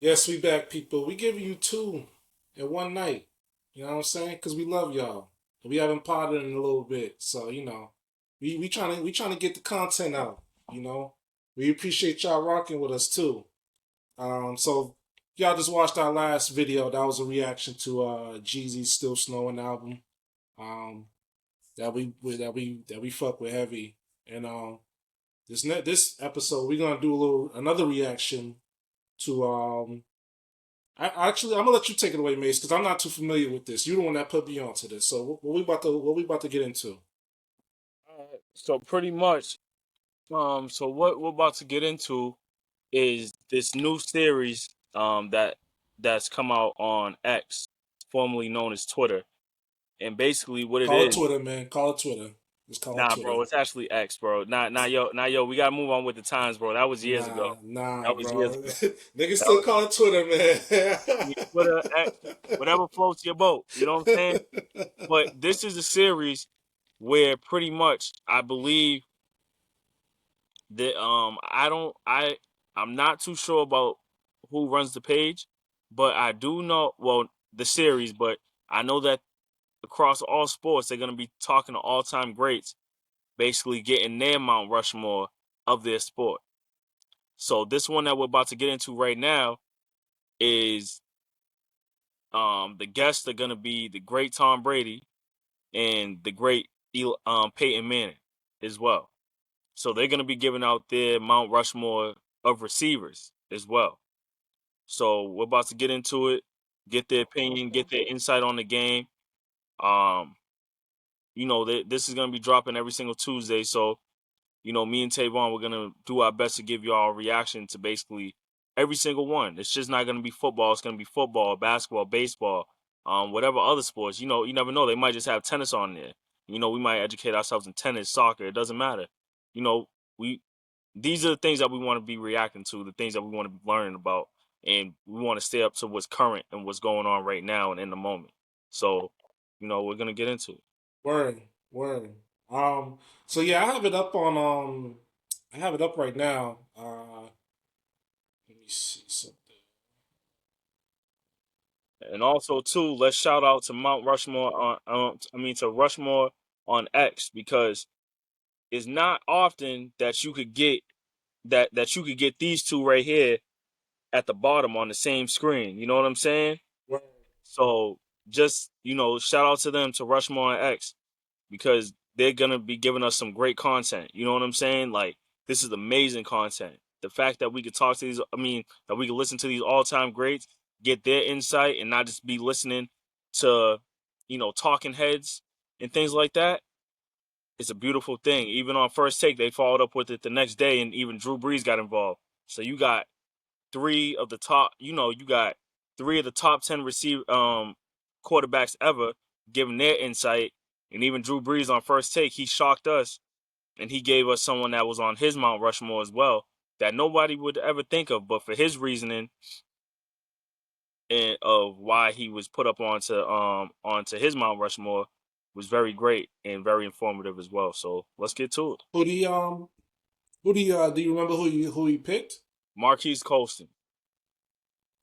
Yes, we back, people. We giving you two in one night. You know what I'm saying? Because we love y'all. We haven't potted in a little bit, so we trying to get the content out. You know, we appreciate y'all rocking with us too. So y'all just watched our last video. That was a reaction to Jeezy's "Still Snowing" album. Um, that we fuck with heavy. And this episode we're gonna do another reaction to I'm gonna let you take it away, Mace, because I'm not too familiar with this. You're the one that put me onto this. So what we about to get into? So pretty much, so what we're about to get into is this new series that's come out on X, formerly known as Twitter, and basically what it Call it is. Twitter, man. Call it Twitter. Just call it Nah, Twitter. bro, it's actually X, bro. Nah, yo, we gotta move on with the times, bro. That was years ago. Nah, That was years bro. ago. Niggas That still was call it Twitter, I mean, Twitter, X, whatever floats your boat. You know what I'm saying? man. But this is a series where pretty much I believe that I'm not too sure about who runs the page, but I do know the series, but I know that across all sports they're gonna be talking to all time greats, basically getting their Mount Rushmore of their sport. So this one that we're about to get into right now is the guests are gonna be the great Tom Brady and the great Peyton Manning as well. So they're gonna be giving out their Mount Rushmore of receivers as well. So we're about to get into it, get their opinion, get their insight on the game. Um, this is gonna be dropping every single Tuesday. So me and Tavon, we're gonna do our best to give y'all a reaction to basically every single one. It's just not gonna be football. It's gonna be football, basketball, baseball, whatever other sports. You never know. They might just have tennis on there. We might educate ourselves in tennis, soccer. It doesn't matter. You know, we these are the things that we want to be reacting to, the things that we want to be learning about, and we want to stay up to what's current and what's going on right now and in the moment. So, we're gonna get into it. Word, word. So yeah, I have it up right now. Let me see something. And also too, let's shout out to Mount Rushmore to Rushmore on X because it's not often that you could get these two right here at the bottom on the same screen. You know what I'm saying? Word. So just shout out to them to Rushmore on X because they're gonna be giving us some great content. You know what I'm saying? Like this is amazing content. The fact that we could talk to that we could listen to these all time greats, get their insight, and not just be listening to, talking heads and things like that. It's a beautiful thing. Even on first take, they followed up with it the next day, and even Drew Brees got involved. So you got three of the top. You got three of the top 10 quarterbacks ever giving their insight, and even Drew Brees on first take, he shocked us, and he gave us someone that was on his Mount Rushmore as well that nobody would ever think of, but for his reasoning and of why he was put up onto his Mount Rushmore was very great and very informative as well. So let's get to it. Who do you do you remember who he picked? Marquise Colston.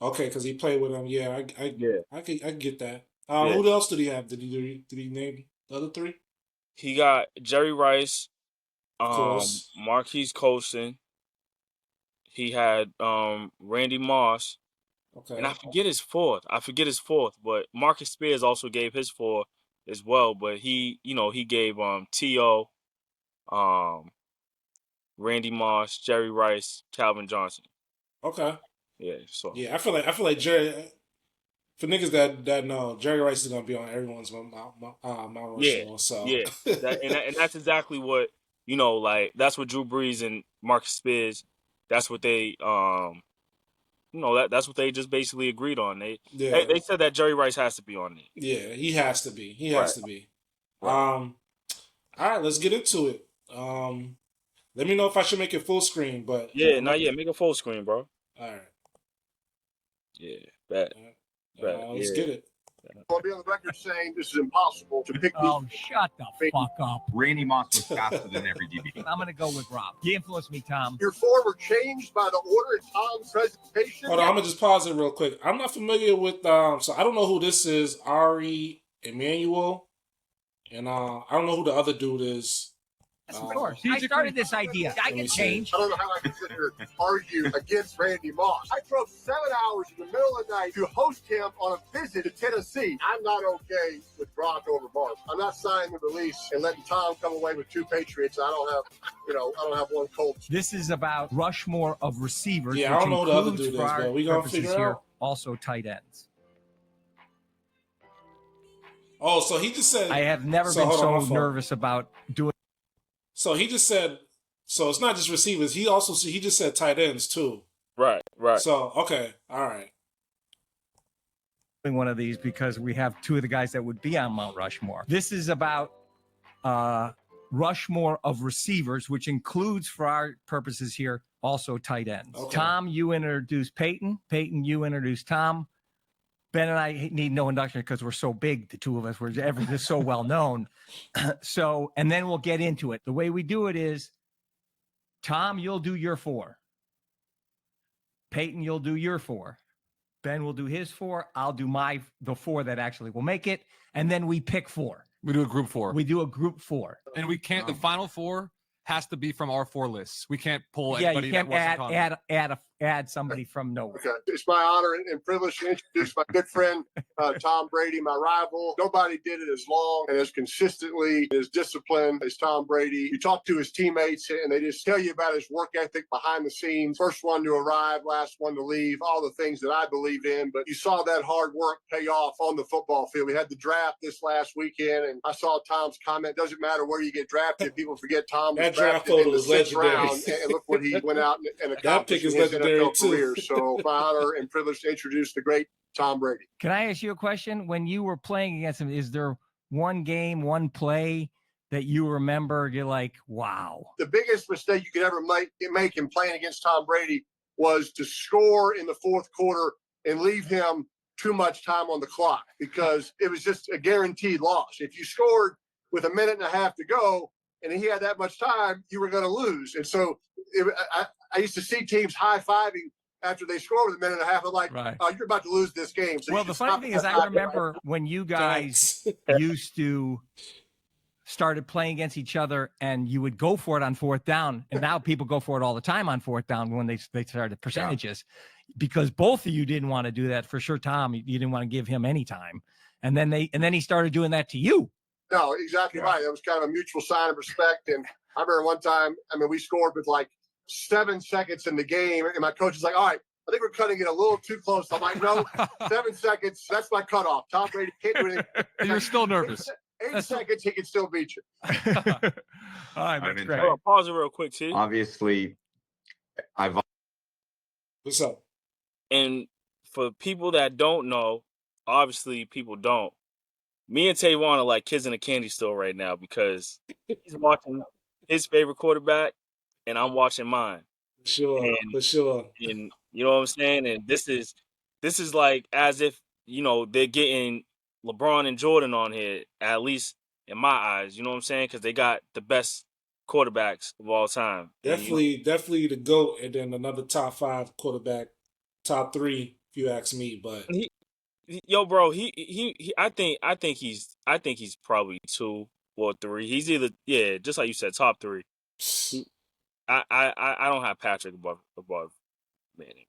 Okay, because he played with him. Yeah, Yeah, I get that. yeah. Who else did he have? Did he name the other three? He got Jerry Rice, Of course. Marquise Colston. He had Randy Moss, and I Okay. forget his fourth. But Marcus Spears also gave his four as well. But he gave T.O., um, Randy Moss, Jerry Rice, Calvin Johnson. Okay. Yeah, so Yeah, I feel like Jerry, for niggas that know, Jerry Rice is gonna be on everyone's Mount yeah, Rushmore. So yeah. And that's exactly what like that's what Drew Brees and Marcus Spears. That's what they that's what they just basically agreed on. They they, yeah, they said that Jerry Rice has to be on there. yeah, he has to be. He has Right, to be. right. All right, let's get into it. Let me know if I should make it full screen, but Yeah, I'm not not. yet. Make a full screen, bro. All right. Yeah, bet, All right. bet. Let's Yeah, get it. I'll be on the record saying this is impossible to pick. Oh, shut the fuck up. Randy Moss was faster than every DB. I'm going to go with Rob. You influenced me, Tom. Your four were changed by the order in Tom's presentation. Hold on, I'm gonna just pause it real quick. I'm not familiar with so I don't know who this is, Ari Emanuel, and I don't know who the other dude is. Of course. I started this idea. I can change. I don't know how I can sit here and argue against Randy Moss. I drove 7 hours in the middle of the night to host him on a visit to Tennessee. I'm not okay with Brock over Mark. I'm not signing the release and letting Tom come away with 2 Patriots. I don't have one Colt. This is about Rushmore of receivers. Yeah, I don't know who the other dude is, but we gonna figure it out. Also tight ends. Oh, so he just said I have never been so nervous about doing. So he just said, so it's not just receivers. He just said tight ends too. Right. So, okay. All right. One of these because we have 2 of the guys that would be on Mount Rushmore. This is about Rushmore of receivers, which includes, for our purposes here, also tight ends. Okay. Tom, you introduce Peyton. Peyton, you introduce Tom. Ben and I need no induction because we're so big, the 2 of us. We're just so well known. So, and then we'll get into it. The way we do it is, Tom, you'll do your 4. Peyton, you'll do your 4. Ben will do his 4. I'll do the 4 that actually will make it. And then we pick 4. We do a group 4. We do a group 4. And we can't, the final 4 has to be from our 4 lists. We can't pull anybody. Yeah, you can't add somebody from nowhere. Okay. It's my honor and privilege to introduce my good friend, Tom Brady, my rival. Nobody did it as long and as consistently, as disciplined as Tom Brady. You talk to his teammates and they just tell you about his work ethic behind the scenes. First one to arrive, last one to leave, all the things that I believed in. But you saw that hard work pay off on the football field. We had the draft this last weekend, and I saw Tom's comment, doesn't matter where you get drafted. People forget Tom was draft photo was legendary. Round, and look what he went out and accomplished. That pick is legendary too. Career. So my honor and privilege to introduce the great Tom Brady. Can I ask you a question? When you were playing against him, is there one game, one play that you remember you're like, wow? The biggest mistake you could ever make in playing against Tom Brady was to score in the 4th quarter and leave him too much time on the clock, because it was just a guaranteed loss. If you scored with 1.5 minutes to go and he had that much time, you were going to lose. And so I used to see teams high-fiving after they score with 1.5 minutes. I'm like, right. Oh, you're about to lose this game. So well, the funny thing is I remember when you guys used to started playing against each other and you would go for it on 4th down. And now people go for it all the time on 4th down when they started percentages, because both of you didn't want to do that. For sure, Tom, you didn't want to give him any time. And then he started doing that to you. No, exactly right. That was kind of a mutual sign of respect. And I remember one time, we scored with like 7 seconds in the game, and my coach is like, all right, I think we're cutting it a little too close. I'm like, no, 7 seconds, that's my cutoff. Tom Brady can't do anything. You're still nervous. 8 seconds, he can still beat you. All right, that's great. Pause it real quick, T. Obviously, What's up? And for people that don't know, obviously people don't. Me and Tavon are like kids in a candy store right now, because he's watching his favorite quarterback and I'm watching mine. For sure. And you know what I'm saying? And this is like as if, they're getting LeBron and Jordan on here, at least in my eyes, you know what I'm saying? Because they got the best quarterbacks of all time. Definitely the GOAT, and then another top 5 quarterback, top 3 if you ask me. But bro, I think he's probably 2 or 3. He's either just like you said, top 3. I don't have Patrick above Manning.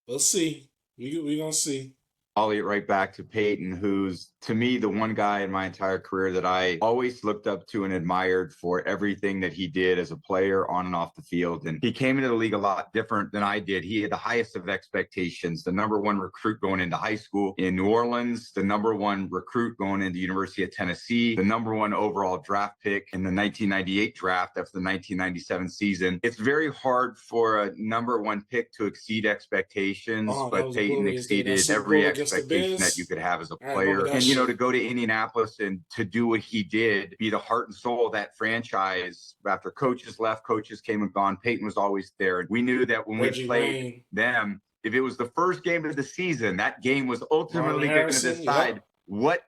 We'll see. We're gonna see. I'll get right back to Peyton, who's, to me, the one guy in my entire career that I always looked up to and admired for everything that he did as a player on and off the field. And he came into the league a lot different than I did. He had the highest of expectations, the #1 recruit going into high school in New Orleans, the #1 recruit going into University of Tennessee, the #1 overall draft pick in the 1998 draft after the 1997 season. It's very hard for a #1 pick to exceed expectations, but Peyton exceeded every expectation that you could have as a player. And, to go to Indianapolis and to do what he did, be the heart and soul of that franchise. After coaches left, coaches came and gone, Peyton was always there. And we knew that when we played them, if it was the first game of the season, that game was ultimately going to Harrison, decide what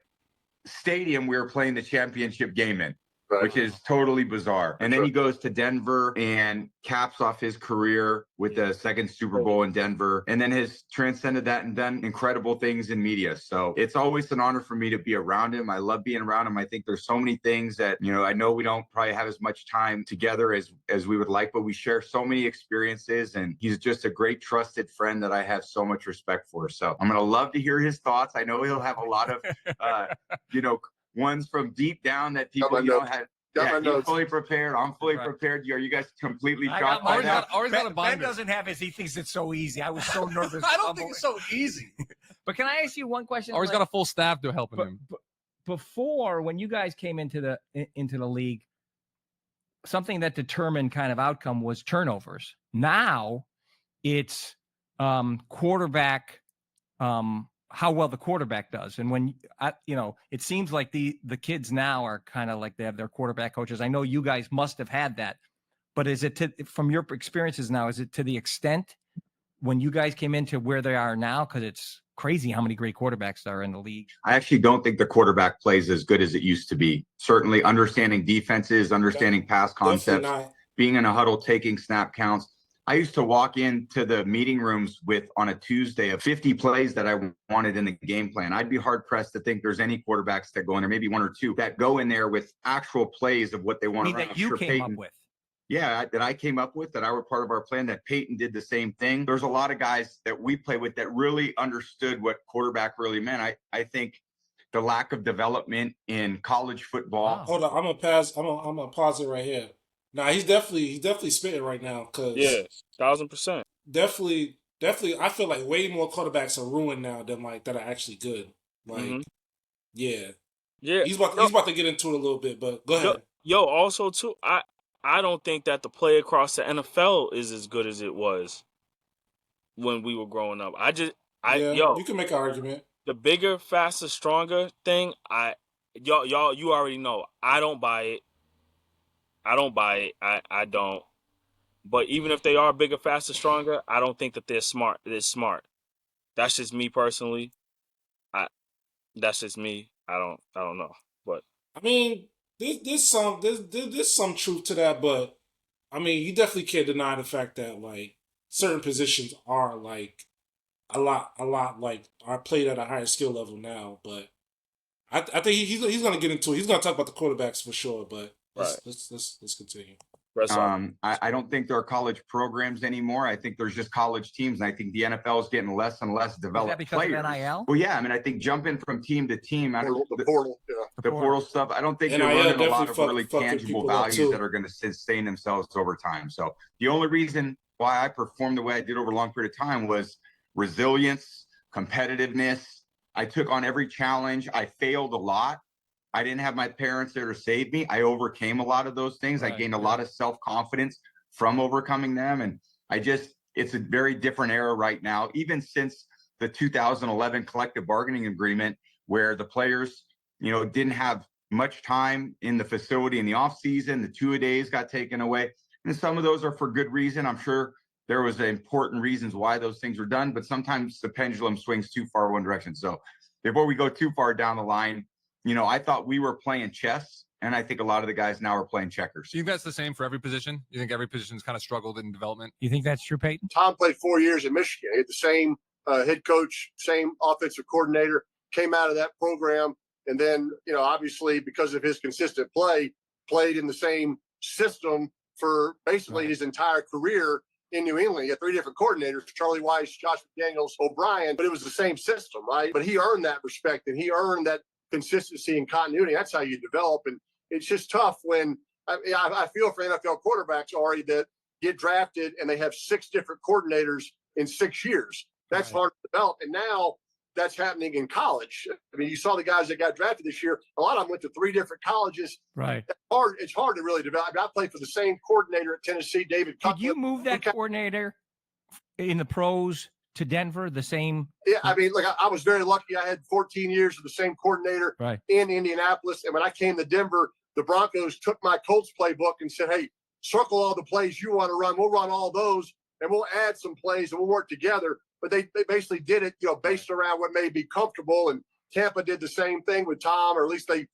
stadium we were playing the championship game in. Right. Which is totally bizarre. And then he goes to Denver and caps off his career with the second Super Bowl in Denver, and then has transcended that and done incredible things in media. So it's always an honor for me to be around him. I love being around him. I think there's so many things that, I know we don't probably have as much time together as we would like, but we share so many experiences, and he's just a great trusted friend that I have so much respect for. So I'm going to love to hear his thoughts. I know he'll have a lot of, ones from deep down that people had. He's fully prepared. I'm fully prepared. Are you guys completely shocked by that? Ben doesn't have his. He thinks it's so easy. I was so nervous. I don't think it's so easy. But can I ask you one question? Or he's got a full staff to help him. Before, when you guys came into the league, something that determined kind of outcome was turnovers. Now it's quarterback. How well the quarterback does. And when, it seems like the kids now are kind of like they have their quarterback coaches. I know you guys must have had that, but is it from your experiences now, is it to the extent when you guys came into where they are now? Because it's crazy how many great quarterbacks are in the league. I actually don't think the quarterback plays as good as it used to be. Certainly understanding defenses, understanding pass concepts, being in a huddle, taking snap counts. I used to walk into the meeting rooms with, on a Tuesday, of 50 plays that I wanted in the game plan. I'd be hard pressed to think there's any quarterbacks that go in there, maybe one or two, that go in there with actual plays of what they want to run. That you came up with. Yeah, that I came up with, that I were part of our plan, that Peyton did the same thing. There's a lot of guys that we play with that really understood what quarterback really meant. I think the lack of development in college football. Wow. Hold on, I'm gonna pause it right here. Nah, he's definitely spitting right now, cause 1,000%. Definitely. I feel like way more quarterbacks are ruined now than that are actually good. Yeah. He's about to get into it a little bit, but go ahead. Also too, I don't think that the play across the NFL is as good as it was when we were growing up. You can make an argument. The bigger, faster, stronger thing, you already know. I don't buy it. I don't. But even if they are bigger, faster, stronger, I don't think that they're smart. They're smart. That's just me personally. That's just me. I don't know. But I mean, there's some truth to that, but I mean, you definitely can't deny the fact that certain positions are a lot are played at a higher skill level now. But I think he's gonna get into it. He's gonna talk about the quarterbacks for sure. But let's continue. I don't think there are college programs anymore. I think there's just college teams, and I think the NFL is getting less and less developed players. Is that because of NIL? Well, yeah. I mean, I think jumping from team to team, the portal, the portal stuff. I don't think you're learning a lot of really tangible values that are going to sustain themselves over time. So the only reason why I performed the way I did over a long period of time was resilience, competitiveness. I took on every challenge. I failed a lot. I didn't have my parents there to save me. I overcame a lot of those things. Right. I gained a lot of self-confidence from overcoming them. And it's a very different era right now, even since the 2011 collective bargaining agreement, where the players, didn't have much time in the facility in the off season. The two-a-days got taken away. And some of those are for good reason. I'm sure there was important reasons why those things were done, but sometimes the pendulum swings too far one direction. So before we go too far down the line, I thought we were playing chess, and I think a lot of the guys now are playing checkers. Do you think that's the same for every position? You think every position's kind of struggled in development? You think that's true, Peyton? Tom played 4 years in Michigan. He had the same head coach, same offensive coordinator, came out of that program, and then, obviously because of his consistent play, played in the same system for basically his entire career in New England. He had 3 different coordinators, Charlie Weiss, Josh McDaniels, O'Brien, but it was the same system, right? But he earned that respect, and he earned that consistency and continuity. That's how you develop. And it's just tough when I feel for NFL quarterbacks, Ari, that get drafted and they have 6 different coordinators in 6 years. That's hard to develop. And now that's happening in college. I mean, you saw the guys that got drafted this year. A lot of them went to 3 different colleges. Right. It's hard to really develop. I played for the same coordinator at Tennessee, David Cutler. Did you move that coordinator in the pros to Denver, the same? Yeah, I mean, I was very lucky. I had 14 years of the same coordinator in Indianapolis. And when I came to Denver, the Broncos took my Colts playbook and said, hey, circle all the plays you want to run. We'll run all those, and we'll add some plays, and we'll work together. but they basically did it, based around what may be comfortable. And Tampa did the same thing with Tom, or at least they,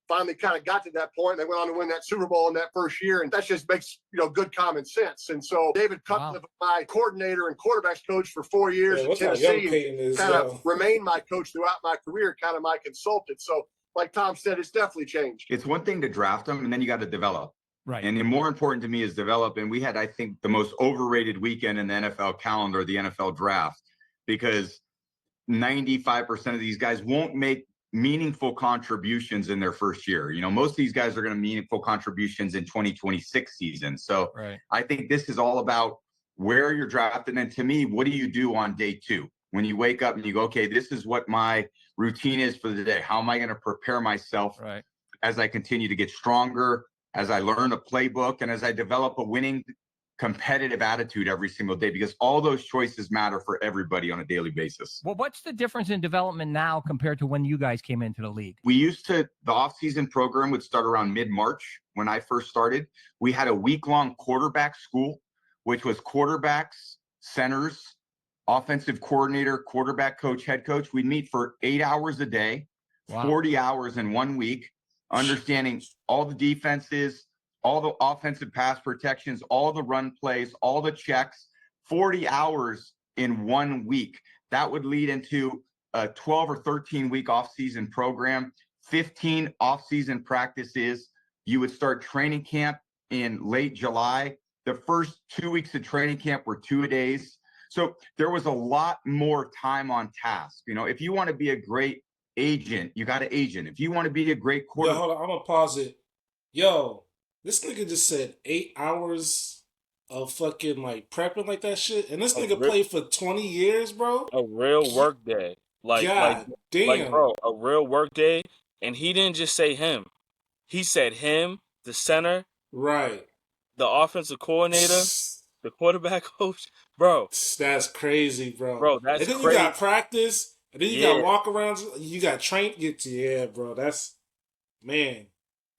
finally kind of got to that point. They went on to win that Super Bowl in that first year, and that just makes good common sense. And so David Cutcliffe, my coordinator and quarterbacks coach for 4 years in Tennessee, and kind of remained my coach throughout my career, kind of my consultant. So, like Tom said, it's definitely changed. It's one thing to draft them, and then you got to develop. Right. And more important to me is develop. And we had, I think, the most overrated weekend in the NFL calendar, the NFL draft, because 95% of these guys won't make meaningful contributions in their first year. Most of these guys are going to meaningful contributions in 2026 season. So I think this is all about where you're drafted. And to me, what do you do on day 2? When you wake up and you go, okay, this is what my routine is for the day. How am I going to prepare myself as I continue to get stronger, as I learn a playbook, and as I develop a winning competitive attitude every single day, because all those choices matter for everybody on a daily basis. Well, what's the difference in development now compared to when you guys came into the league? We used to, the offseason program would start around mid-March when I first started. We had a week-long quarterback school, which was quarterbacks, centers, offensive coordinator, quarterback coach, head coach. We'd meet for 8 hours a day, 40 hours in 1 week, understanding all the defenses, all the offensive pass protections, all the run plays, all the checks, 40 hours in 1 week. That would lead into a 12 or 13 week off-season program, 15 off-season practices. You would start training camp in late July. The first 2 weeks of training camp were 2-a-days. So there was a lot more time on task. If you want to be a great agent, you got an agent. If you want to be a great quarterback. Hold on, I'm going to pause it. Yo, this nigga just said 8 hours of fucking prepping like that shit. And this nigga played for 20 years, bro. A real work day. God damn. Bro, a real work day. And he didn't just say him. He said him, the center. Right. The offensive coordinator, the quarterback coach. Bro. That's crazy, bro. Bro, that's crazy. And then you got practice. And then you got walk-arounds. You got train. Yeah, bro. That's, man.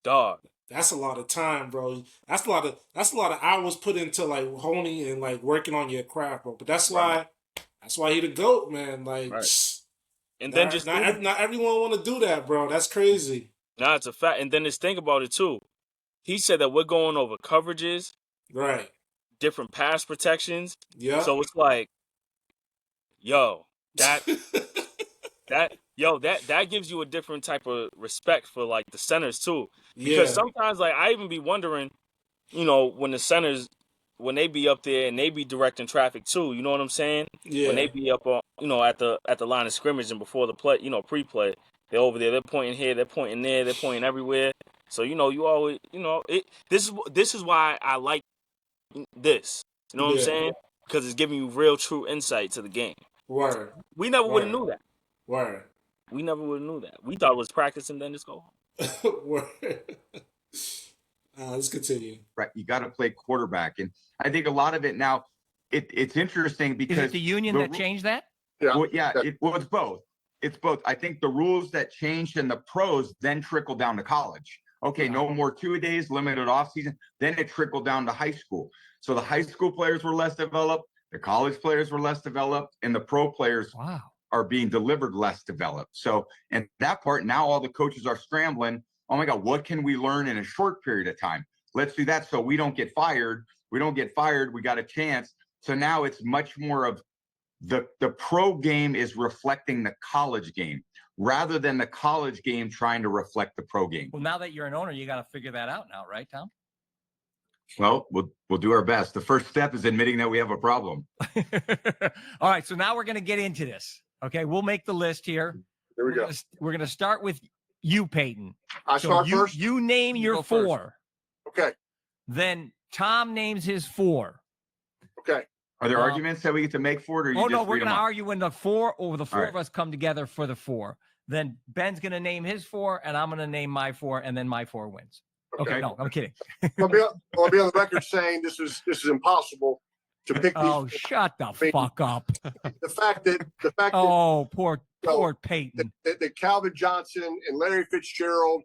Dog. That's a lot of time, bro. That's a lot of hours put into honing and working on your craft, bro. But that's why he the GOAT, man. And then not everyone want to do that, bro. That's crazy. Nah, it's a fact. And then just think about it too. He said that we're going over coverages, right? Different pass protections. Yeah. So it's that gives you a different type of respect for the centers too. Because sometimes I even be wondering, when the centers, when they be up there and they be directing traffic too, you know what I'm saying? Yeah. When they be up on, at the line of scrimmage and before the play, pre-play, they're over there, they're pointing here, they're pointing there, they're pointing everywhere. So you always, this is why I like this. You know what I'm saying? Because it's giving you real, true insight to the game. Word. We never would have knew that. Word. We never would have knew that. We thought it was practice and then just go home. Word. Let's continue. Right. You got to play quarterback. And I think a lot of it now, it's interesting because... Is it the union that changed that? Yeah. Well, it's both. It's both. I think the rules that changed in the pros then trickle down to college. Okay, no more 2-a-days, limited offseason. Then it trickled down to high school. So the high school players were less developed, the college players were less developed, and the pro players are being delivered less developed. So in that part, now all the coaches are scrambling. Oh my God, what can we learn in a short period of time? Let's do that so we don't get fired. We don't get fired. We got a chance. So now it's much more of the pro game is reflecting the college game, rather than the college game trying to reflect the pro game. Well, now that you're an owner, you got to figure that out now, right, Tom? Well, we'll do our best. The first step is admitting that we have a problem. All right, so now we're going to get into this. Okay, we'll make the list here. There we go. We're going to start with you, Peyton. I start first? You name your 4. Okay. Then Tom names his 4. Okay. Are there arguments that we get to make for it, or no, we're going to argue when the 4 or the 4 of us come together for the 4. Then Ben's going to name his 4, and I'm going to name my 4, and then my 4 wins. Okay, no, I'm kidding. I'll be on the record saying this is impossible to pick these. Oh, shut the fuck up. The fact that poor Peyton. That Calvin Johnson and Larry Fitzgerald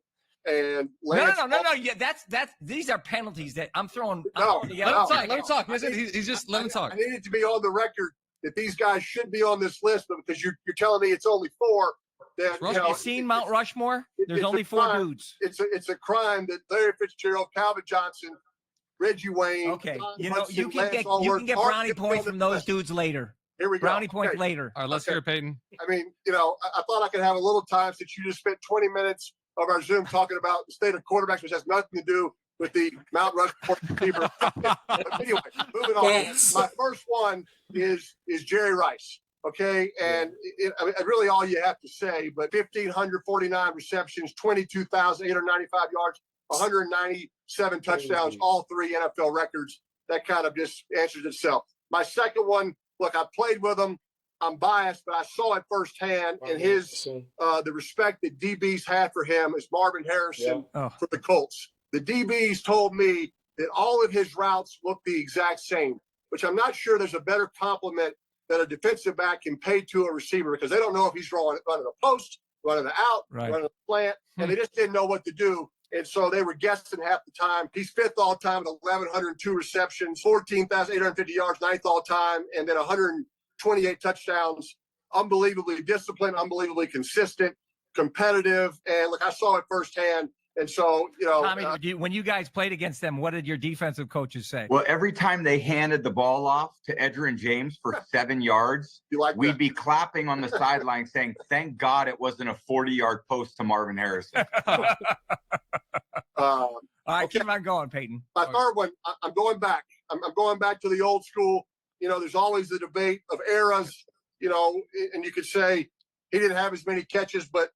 and Lance No. Yeah, that's these are penalties that I'm throwing. No, let him talk. Let him talk. He's just let him talk. I need it to be on the record that these guys should be on this list, but because you're telling me it's only 4. That, Have you seen Mount Rushmore? There's only 4 dudes. It's a crime that Larry Fitzgerald, Calvin Johnson, Reggie Wayne. Okay, Don you know, Hudson, you can Lance get Allworth brownie aren't points on from the those list. dudes later. Here we go. Brownie points Okay. later. All right, let's hear it, Peyton. I mean, I thought I could have a little time since you just spent 20 minutes of our Zoom talking about the state of quarterbacks, which has nothing to do with the Mount Rushmore receiver. Anyway, moving on. Yes. My first one is Jerry Rice. Okay, and I mean, really all you have to say, but 1,549 receptions, 22,895 yards, 197 touchdowns, all 3 NFL records. That kind of just answers itself. My second one, look, I played with him. I'm biased, but I saw it firsthand, and the respect that DBs had for him is Marvin Harrison for the Colts. The DBs told me that all of his routes look the exact same, which I'm not sure there's a better compliment that a defensive back can pay to a receiver, because they don't know if he's running a post, running an out, running a slant, and they just didn't know what to do. And so they were guessing half the time. He's 5th all time with 1,102 receptions, 14,850 yards, 9th all time, and then 128 touchdowns. Unbelievably disciplined, unbelievably consistent, competitive. And look, I saw it firsthand. And so, Tommy, when you guys played against them, what did your defensive coaches say? Well, every time they handed the ball off to Edgerrin James for 7 yards, we'd be clapping on the sideline saying, thank God it wasn't a 40-yard post to Marvin Harrison. All right, keep on going, Peyton. My third one, I'm going back. I'm going back to the old school. There's always the debate of eras, and you could say he didn't have as many catches, but,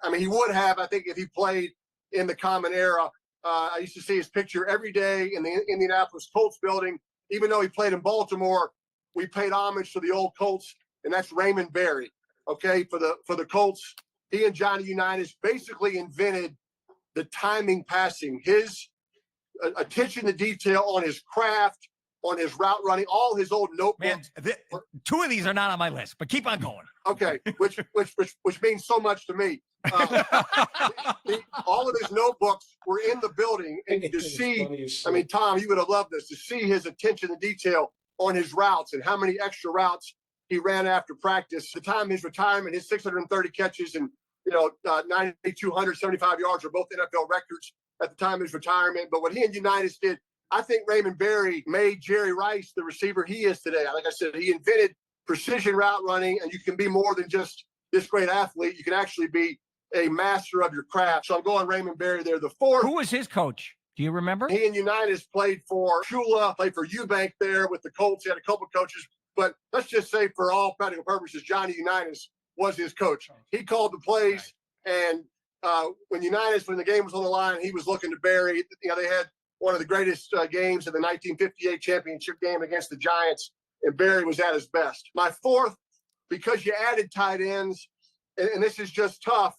I mean, he would have, I think, if he played in the common era. I used to see his picture every day in the Indianapolis Colts building. Even though he played in Baltimore, we paid homage to the old Colts, and that's Raymond Berry. Okay, for the Colts, he and Johnny Unitas basically invented the timing passing. His attention to detail on his craft, on his route running, all his old notebooks. Man, 2 of these are not on my list, but keep on going. Okay, which means so much to me. All of his notebooks were in the building, and to see, I mean, Tom, you would have loved this, to see his attention to detail on his routes and how many extra routes he ran after practice. The time of his retirement, his 630 catches and 9,275 yards are both NFL records at the time of his retirement. But what he and Unitas did, I think Raymond Berry made Jerry Rice the receiver he is today. Like I said, he invented precision route running, and you can be more than just this great athlete. You can actually be a master of your craft. So I'm going Raymond Berry there. The fourth. Who was his coach? Do you remember? He and Unitas played for Shula, played for Eubank there with the Colts. He had a couple of coaches, but let's just say for all practical purposes, Johnny Unitas was his coach. He called the plays, and when the game was on the line, he was looking to Berry. They had one of the greatest games of the 1958 championship game against the Giants, and Berry was at his best. My fourth, because you added tight ends, and this is just tough.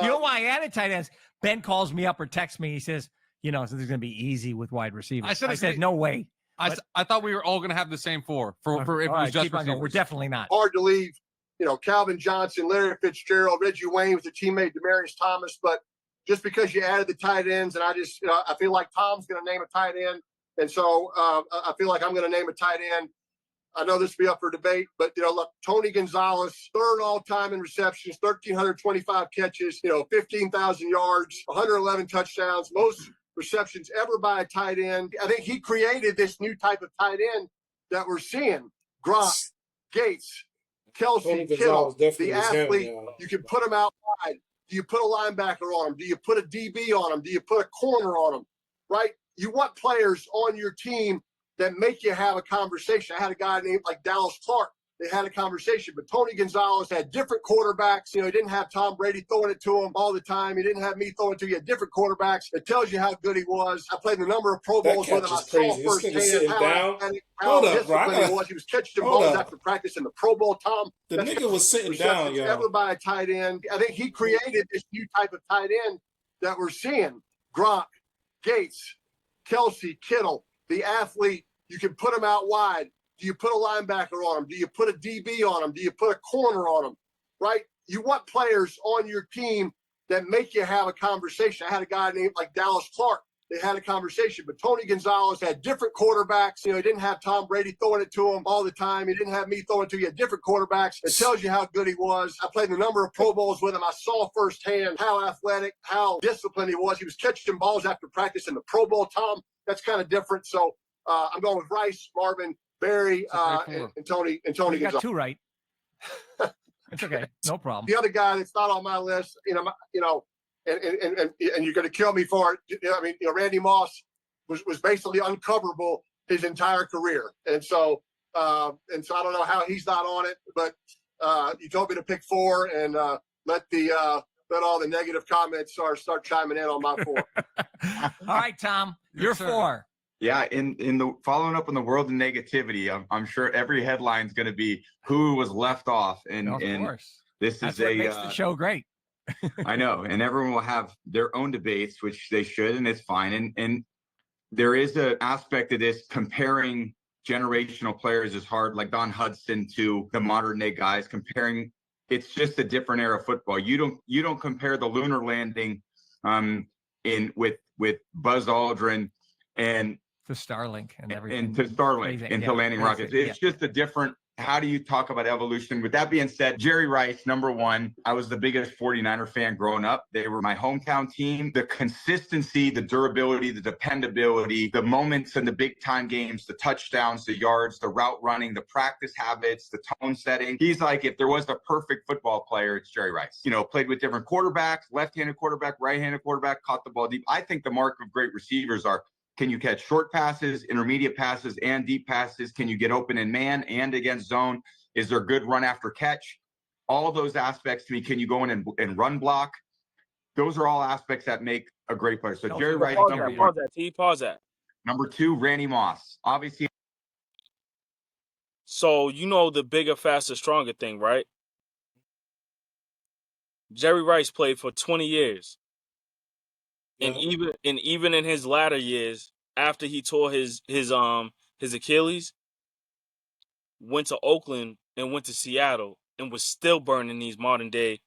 You know why I added tight ends? Ben calls me up or texts me. He says, so this is going to be easy with wide receivers. I said no way. I thought we were all going to have the same 4 for if it was just receivers. We're definitely not. Hard to leave, Calvin Johnson, Larry Fitzgerald, Reggie Wayne with a teammate, Demaryius Thomas. But just because you added the tight ends, and I just, I feel like Tom's going to name a tight end. And so I feel like I'm going to name a tight end. I know this will be up for debate, but, look, Tony Gonzalez, 3rd all-time in receptions, 1,325 catches, 15,000 yards, 111 touchdowns, most receptions ever by a tight end. I think he created this new type of tight end that we're seeing. Gronk, Gates, Kelsey, Kittle, the athlete. You can put him out wide. Do you put a linebacker on him? Do you put a DB on him? Do you put a corner on him? Right? You want players on your team that make you have a conversation. I had a guy named like Dallas Clark. They had a conversation, but Tony Gonzalez had different quarterbacks. He didn't have Tom Brady throwing it to him all the time. He didn't have me throwing it to you. He had different quarterbacks. It tells you how good he was. I played a number of Pro Bowls with him. I saw firsthand how disciplined he was. He was catching balls after practice in the Pro Bowl. Tom, the nigga was sitting down, yo. Ever by a tight end. I think he created this new type of tight end that we're seeing. Gronk, Gates, Kelsey, Kittle, the athlete. You can put him out wide. Do you put a linebacker on him? Do you put a DB on him? Do you put a corner on him? Right? You want players on your team that make you have a conversation. I had a guy named like Dallas Clark. they had a conversation. But Tony Gonzalez had different quarterbacks. You know, he didn't have Tom Brady throwing it to him all the time. He didn't have me throwing it to him. He had different quarterbacks. It tells you how good he was. I played a number of Pro Bowls with him. I saw firsthand how athletic, how disciplined he was. He was catching balls after practice in the Pro Bowl, Tom. That's kind of different. So I'm going with Rice, Marvin, Barry, and Tony You Gonzalez. got two right. It's okay. No problem. The other guy that's not on my list, and you're going to kill me for it. I mean, Randy Moss was basically uncoverable his entire career, and so I don't know how he's not on it. But you told me to pick 4, and let all the negative comments start chiming in on my 4. All right, Tom, you're 4. Yeah, in the following up on the world of negativity, I'm sure every headline's going to be who was left off, and Of course. this That's is what makes the show great. I know, and everyone will have their own debates, which they should, and it's fine. And there is an aspect of this comparing generational players is hard, like Don Hudson to the modern day guys. Comparing, it's just a different era of football. You don't compare the lunar landing, with Buzz Aldrin and to Starlink and everything. And to Starlink and to landing rockets. It's just a different, how do you talk about evolution? With that being said, Jerry Rice, number 1. I was the biggest 49er fan growing up. They were my hometown team. The consistency, the durability, the dependability, the moments in the big time games, the touchdowns, the yards, the route running, the practice habits, the tone setting. He's like, if there was a perfect football player, it's Jerry Rice. You know, played with different quarterbacks, left-handed quarterback, right-handed quarterback, caught the ball deep. I think the mark of great receivers are, can you catch short passes, intermediate passes, and deep passes? Can you get open in man and against zone? Is there good run after catch? All those aspects to me, can you go in and run block? Those are all aspects that make a great player. So Jerry Rice, number 1. Pause that. Number 2, Randy Moss. Obviously. So you know the bigger, faster, stronger thing, right? Jerry Rice played for 20 years. And even in his latter years, after he tore his Achilles, went to Oakland and went to Seattle and was still burning these modern day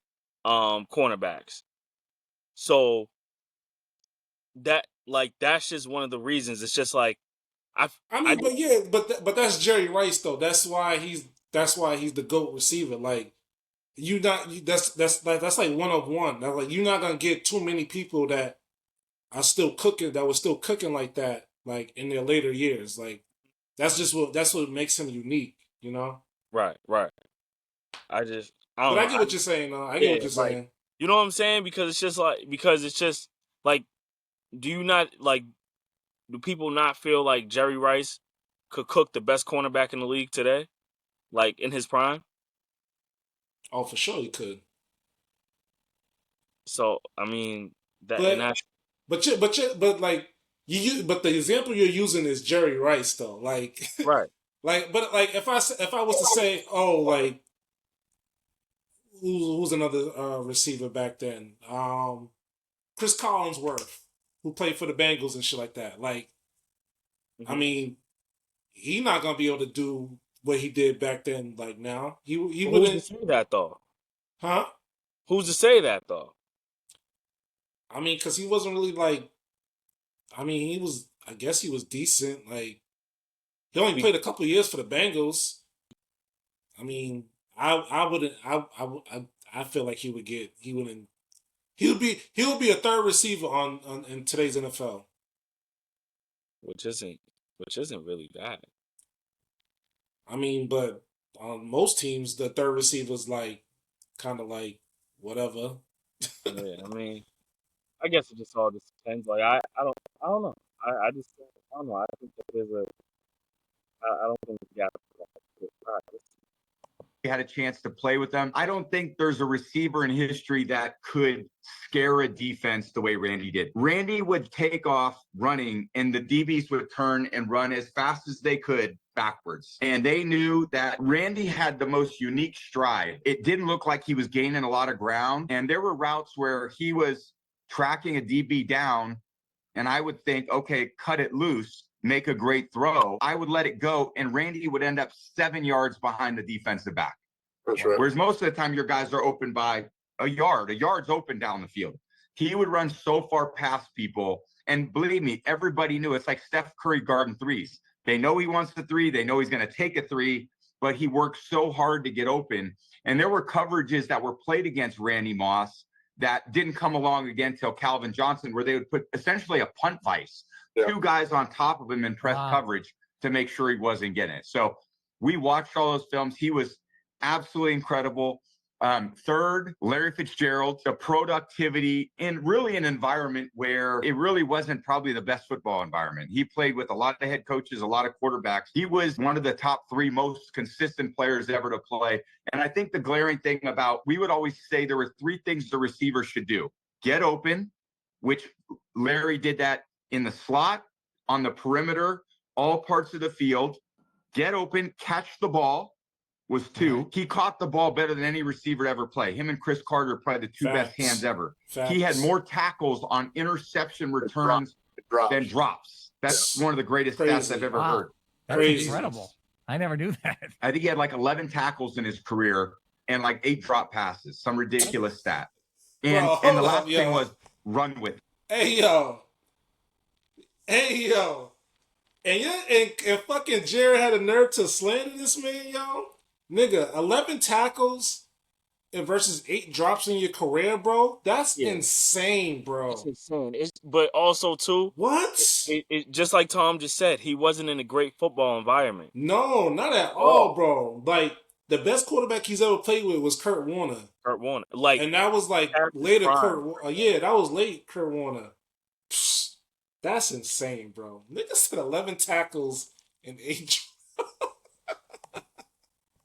cornerbacks. So that's just one of the reasons. It's just like but that's Jerry Rice though. That's why he's the GOAT receiver. Like that's like one of one. Like you're not gonna get too many people that were still cooking like that, like in their later years. Like that's what makes him unique, you know? Right. I get what you're saying, though. I get what you're saying. You know what I'm saying? Because it's just like, do people not feel like Jerry Rice could cook the best cornerback in the league today? Like in his prime? Oh, for sure he could. So I mean but the example you're using is Jerry Rice though. Like right. But if I was to say, like who's another receiver back then? Chris Collinsworth, who played for the Bengals and shit like that. Like, I mean, he's not gonna be able to do what he did back then. Like now, he wouldn't. Who's to say that though? Huh? Who's to say that though? I mean, because he wasn't really like. I mean, he was. I guess he was decent. Like, he only played a couple of years for the Bengals. I mean, I wouldn't. I feel like he would get. He wouldn't. He'll be a third receiver on in today's NFL. Which isn't really bad. I mean, but on most teams, the third receiver's like kind of like whatever. Yeah, I mean, I guess it just all just depends. Like I don't know. I don't know. I think that I don't think the gap. He had a chance to play with them. I don't think there's a receiver in history that could scare a defense the way Randy did. Randy would take off running, and the DBs would turn and run as fast as they could backwards. And they knew that Randy had the most unique stride. It didn't look like he was gaining a lot of ground. And there were routes where he was tracking a DB down, and I would think, okay, cut it loose, make a great throw. I would let it go, and Randy would end up 7 yards behind the defensive back. That's right. Whereas most of the time, your guys are open by a yard. A yard's open down the field. He would run so far past people And believe me, everybody knew. It's like Steph Curry guarding threes. They know he wants the three. They know he's going to take a three, but he worked so hard to get open. And there were coverages that were played against Randy Moss that didn't come along again till Calvin Johnson, where they would put essentially a punt vice, two guys on top of him in press coverage to make sure he wasn't getting it. So we watched all those films. He was absolutely incredible. Third, Larry Fitzgerald, the productivity in really an environment where it really wasn't probably the best football environment. He played with a lot of head coaches, a lot of quarterbacks. He was one of the top 3 most consistent players ever to play. And I think the glaring thing about, we would always say there were 3 things the receiver should do. Get open, which Larry did that in the slot, on the perimeter, all parts of the field. Get open, catch the ball was 2. He caught the ball better than any receiver to ever play. Him and Chris Carter are probably the 2 best hands ever. He had more tackles on interception returns than drops. That's one of the greatest stats I've ever heard. That's incredible. I never knew that. I think he had like 11 tackles in his career and like 8 drop passes, some ridiculous stat. And, and the last thing was run with it. Hey, yo. And fucking Jared had a nerve to slander this man, yo. Nigga, 11 tackles versus 8 drops in your career, bro. That's insane, bro. It's insane. But also, too, what? Just like Tom just said, he wasn't in a great football environment. No, not at all, bro. Like, the best quarterback he's ever played with was Kurt Warner. And that was like later that was late Kurt Warner. Psst, that's insane, bro. Nigga said 11 tackles and 8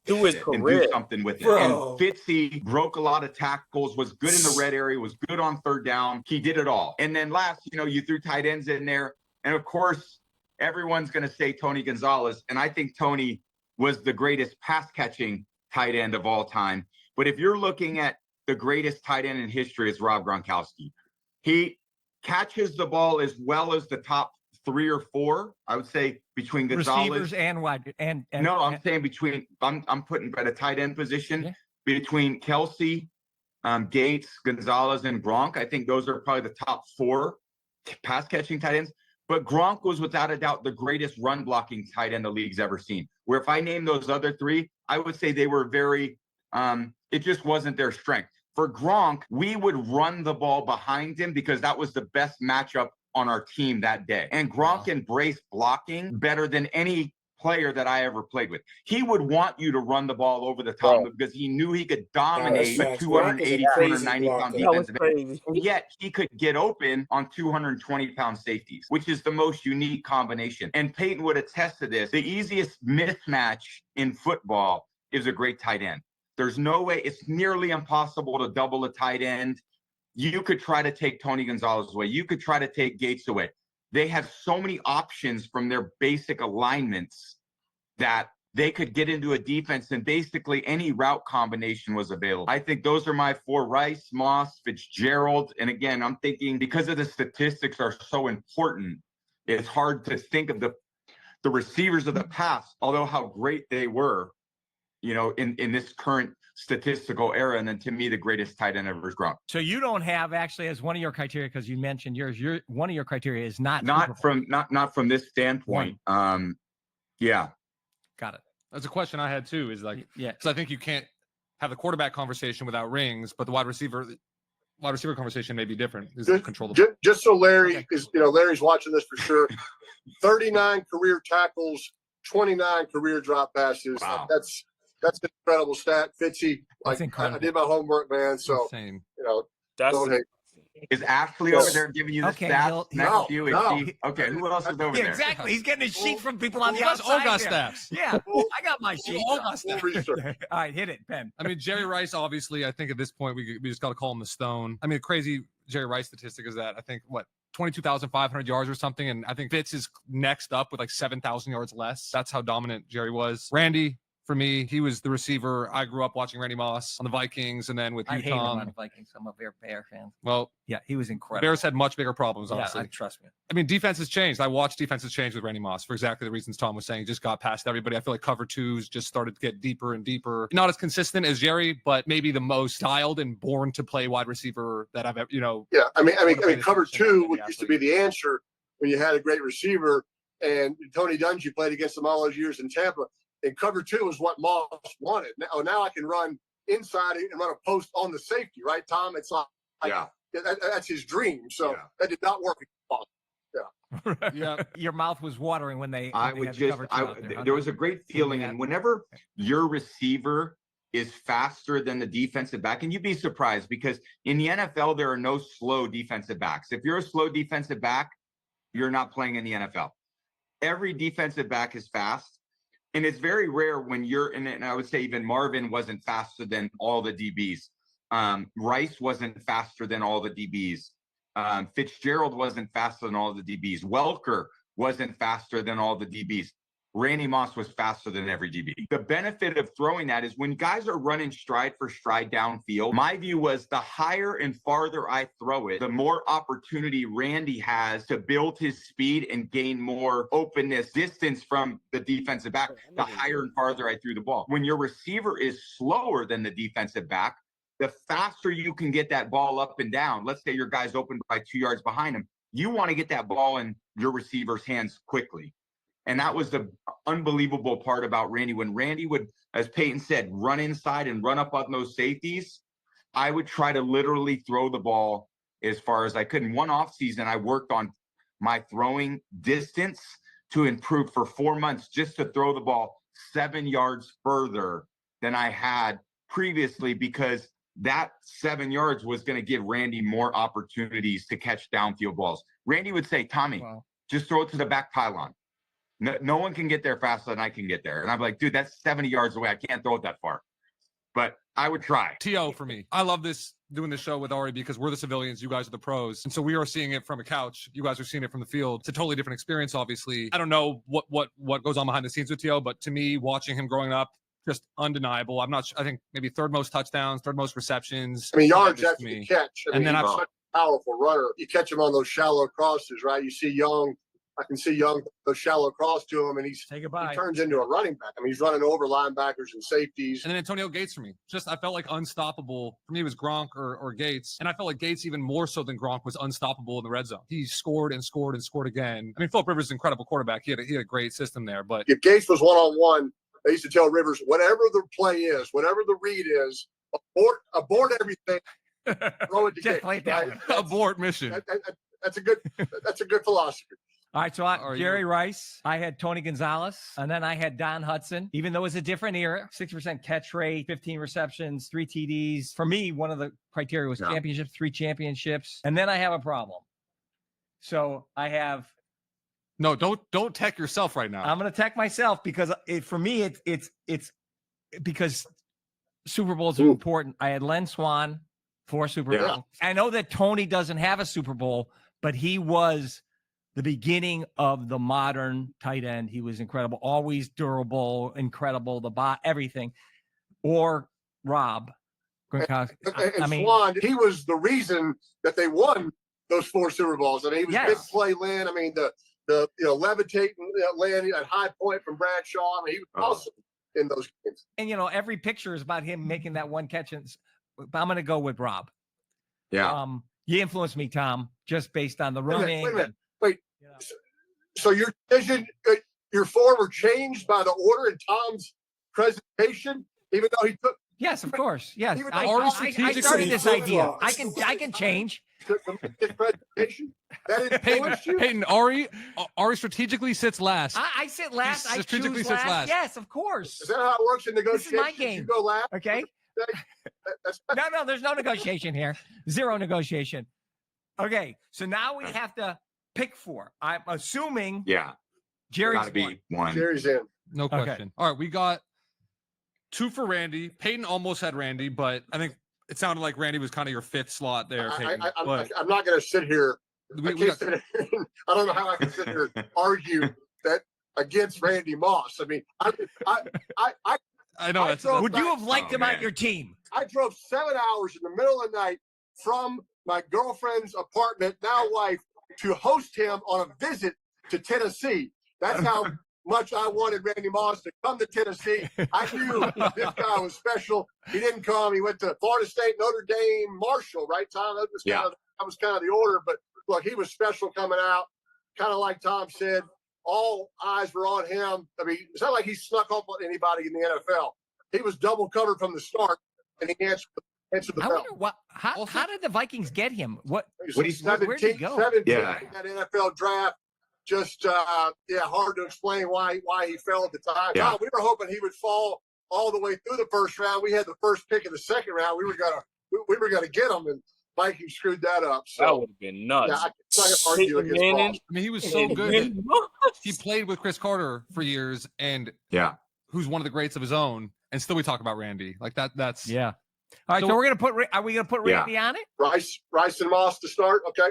do his career. And do something with it. Bro. And Fitzy broke a lot of tackles, was good in the red area, was good on third down. He did it all. And then last, you threw tight ends in there. And of course, everyone's going to say Tony Gonzalez. And I think Tony was the greatest pass catching tight end of all time. But if you're looking at the greatest tight end in history, it's Rob Gronkowski. He catches the ball as well as the top 3 or 4, I would say, between Gonzalez receivers and wide and no, I'm saying between. I'm putting at a tight end position between Kelsey, Gates, Gonzalez, and Gronk. I think those are probably the top 4 pass catching tight ends. But Gronk was without a doubt the greatest run blocking tight end the league's ever seen. Where if I name those other 3, I would say they were very. It just wasn't their strength. For Gronk, we would run the ball behind him because that was the best matchup on our team that day. And Gronk embraced blocking better than any player that I ever played with. He would want you to run the ball over the top of him because he knew he could dominate a 280, 290 pound defensive end. And yet he could get open on 220 pound safeties, which is the most unique combination. And Peyton would attest to this. The easiest mismatch in football is a great tight end. There's no way, it's nearly impossible to double a tight end. You could try to take Tony Gonzalez away. You could try to take Gates away. They have so many options from their basic alignments that they could get into a defense and basically any route combination was available. I think those are my 4: Rice, Moss, Fitzgerald. And again, I'm thinking because of the statistics are so important, it's hard to think of the receivers of the past, although how great they were, in this current statistical era. And then to me, the greatest tight end ever is Gronk. So you don't have actually as one of your criteria, because you mentioned yours, one of your criteria is not from this standpoint. Yeah. Got it. That's a question I had too, is like, because I think you can't have the quarterback conversation without rings, but the wide receiver conversation may be different. Just so Larry is, Larry's watching this for sure. 39 career tackles, 29 career drop passes. Wow. That's an incredible stat. Fitzy, I did my homework, man. So, insane. Don't hate. Is Ashley over there giving you the stats next to you? Okay, who else is over there? Exactly. He's getting his sheet from people on the outside. All got stats. Yeah, I got my sheet. All got stats. All right, hit it, Ben. I mean, Jerry Rice, obviously, I think at this point, we just got to call him the stone. I mean, a crazy Jerry Rice statistic is that I think, 22,500 yards or something. And I think Fitz is next up with like 7,000 yards less. That's how dominant Jerry was. Randy, For me, he was the receiver. I grew up watching Randy Moss on the Vikings, and then with I you, hate him Tom. on the Vikings. I'm a Bear fan. Well, yeah, he was the incredible. Bears had much bigger problems, honestly. Yeah, trust me. I mean, defense has changed. I watched defenses change with Randy Moss for exactly the reasons Tom was saying. He just got past everybody. I feel like cover twos just started to get deeper and deeper. Not as consistent as Jerry, but maybe the most dialed and born to play wide receiver that I've ever, Yeah, I mean, cover two athlete. used to be the answer when you had a great receiver. And Tony Dungy played against him all those years in Tampa. And cover two is what Moss wanted. Now I can run inside and run a post on the safety, right, Tom? It's like, that's his dream. So that did not work. Yeah. Your mouth was watering when they. There was a great feeling, and whenever your receiver is faster than the defensive back, and you'd be surprised because in the NFL there are no slow defensive backs. If you're a slow defensive back, you're not playing in the NFL. Every defensive back is fast, and it's very rare when you're in it. And I would say even Marvin wasn't faster than all the DBs. Rice wasn't faster than all the DBs. Fitzgerald wasn't faster than all the DBs. Welker wasn't faster than all the DBs. Randy Moss was faster than every DB. The benefit of throwing that is when guys are running stride for stride downfield, my view was the higher and farther I throw it, the more opportunity Randy has to build his speed and gain more openness, distance from the defensive back, the higher and farther I threw the ball. When your receiver is slower than the defensive back, the faster you can get that ball up and down. Let's say your guy's open by 2 yards behind him. You want to get that ball in your receiver's hands quickly. And that was the unbelievable part about Randy. When Randy would, as Peyton said, run inside and run up on those safeties, I would try to literally throw the ball as far as I could. In one offseason, I worked on my throwing distance to improve for 4 months just to throw the ball 7 yards further than I had previously, because that 7 yards was going to give Randy more opportunities to catch downfield balls. Randy would say, Tommy, just throw it to the back pylon. No one can get there faster than I can get there. And I'm like, dude, that's 70 yards away. I can't throw it that far. But I would try. TO for me. I love this, doing this show with Ari, because we're the civilians. You guys are the pros. And so we are seeing it from a couch. You guys are seeing it from the field. It's a totally different experience, obviously. I don't know what goes on behind the scenes with TO, but to me, watching him growing up, just undeniable. I think maybe third most touchdowns, third most receptions. I mean, yards after the catch. I mean, then he's such a powerful runner. You catch him on those shallow crosses, right? You see Young. I can see Young those shallow cross to him, and he turns into a running back. I mean, he's running over linebackers and safeties. And then Antonio Gates for me. Just, I felt like unstoppable. For me, it was Gronk or Gates. And I felt like Gates, even more so than Gronk, was unstoppable in the red zone. He scored and scored and scored again. I mean, Philip Rivers is an incredible quarterback. He had a great system there. But if Gates was one-on-one, they used to tell Rivers, whatever the play is, whatever the read is, abort everything, throw it to Gates. Right? Abort mission. That's a good philosophy. All right, so Jerry Rice, I had Tony Gonzalez, and then I had Don Hudson. Even though it was a different era, 6% catch rate, 15 receptions, 3 TDs. For me, one of the criteria was championships, 3 championships. And then I have a problem. So I have... No, don't tech yourself right now. I'm going to tech myself because for me, it's because Super Bowls are important. I had Len Swan for Super Bowl. I know that Tony doesn't have a Super Bowl, but he was the beginning of the modern tight end. He was incredible, always durable, incredible, everything. Or Rob Gronkowski. Swan, he was the reason that they won those 4 Super Bowls. I mean, he was big play Lynn. I mean, the levitating landing at high point from Bradshaw. I mean, he was awesome in those games. And every picture is about him making that one catch. But I'm going to go with Rob. Yeah. You influenced me, Tom, just based on the running. Wait a minute. So your decision, your 4 were changed by the order in Tom's presentation, even though he took. Yes, of course. Yes, I started this idea. I can change. His presentation. That Peyton, Ari strategically sits last. I sit last. He strategically choose sits last. Yes, of course. Is that how it works in negotiations? This is my game. You go last. Okay. No, there's no negotiation here. Zero negotiation. Okay, so now we have to pick 4. I'm assuming. Yeah. Jerry's gotta be one. Jerry's in. No question. All right, we got 2 for Randy. Peyton almost had Randy, but I think it sounded like Randy was kind of your 5th slot there, Peyton. I'm not going to sit here. I don't know how I can sit here and argue that against Randy Moss. I mean, I I know. That's Would you have liked him on your team? I drove 7 hours in the middle of the night from my girlfriend's apartment, now wife, to host him on a visit to Tennessee. That's how much I wanted Randy Moss to come to Tennessee. I knew this guy was special. He didn't come. He went to Florida State, Notre Dame, Marshall, right, Tom? That was kind of the order. But look, he was special coming out. Kind of like Tom said, all eyes were on him. I mean, it's not like he snuck up on anybody in the NFL. He was double covered from the start, and he answered the I bell. wonder how did the Vikings get him? Where'd he go? 17 in that NFL draft. Just hard to explain why he fell at the time. Yeah. No, we were hoping he would fall all the way through the first round. We had the first pick of the second round. We were gonna get him, and Vikings screwed that up. So that would have been nuts. Yeah, I can't argue against Moss. I mean, he was so good. He played with Chris Carter for years, and who's one of the greats of his own. And still, we talk about Randy like that. That's All right, so we're gonna put. Are we gonna put Randy on it? Rice and Moss to start. Okay.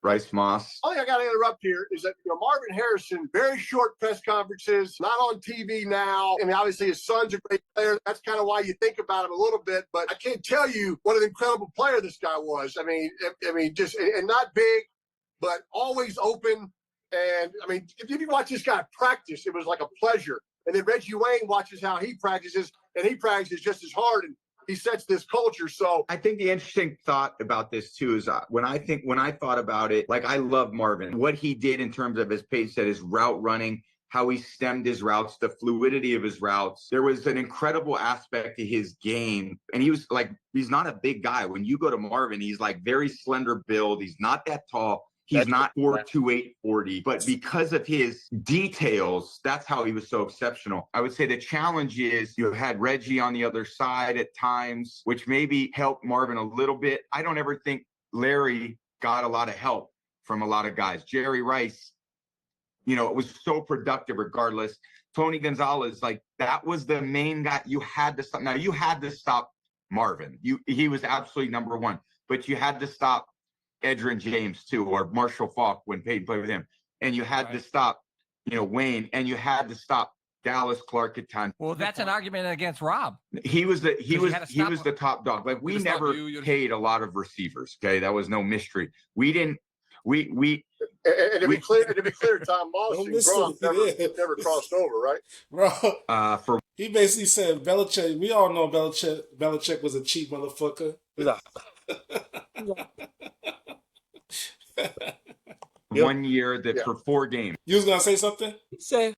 Rice Moss. Only I got to interrupt here is that Marvin Harrison, very short press conferences, not on TV now. I mean, obviously his son's a great player. That's kind of why you think about him a little bit. But I can't tell you what an incredible player this guy was. I mean, just and not big, but always open. And I mean, if you watch this guy practice, it was like a pleasure. And then Reggie Wayne watches how he practices, and he practices just as hard. And he sets this culture. So I think the interesting thought about this too is when I thought about it, like I love Marvin, what he did in terms of, as Paige said, his route running, how he stemmed his routes, the fluidity of his routes. There was an incredible aspect to his game. And he's not a big guy. When you go to Marvin, he's like very slender build. He's not that tall. He's not 4'2", 40, but because of his details, that's how he was so exceptional. I would say the challenge is you had Reggie on the other side at times, which maybe helped Marvin a little bit. I don't ever think Larry got a lot of help from a lot of guys. Jerry Rice, it was so productive regardless. Tony Gonzalez, like that was the main guy you had to stop. Now you had to stop Marvin. He was absolutely number one, but you had to stop Edgerrin James too, or Marshall Faulk when Peyton played with him, and you had to stop, Wayne, and you had to stop Dallas Clark at times. Well, that's an argument against Rob. He was the top dog. Like we never paid a lot of receivers. Okay, that was no mystery. We didn't. We and to be clear, Tom Moss and Gronk never crossed over, right? Bro, he basically said Belichick. We all know Belichick was a cheap motherfucker. One year for 4 games. You was gonna say something? Say.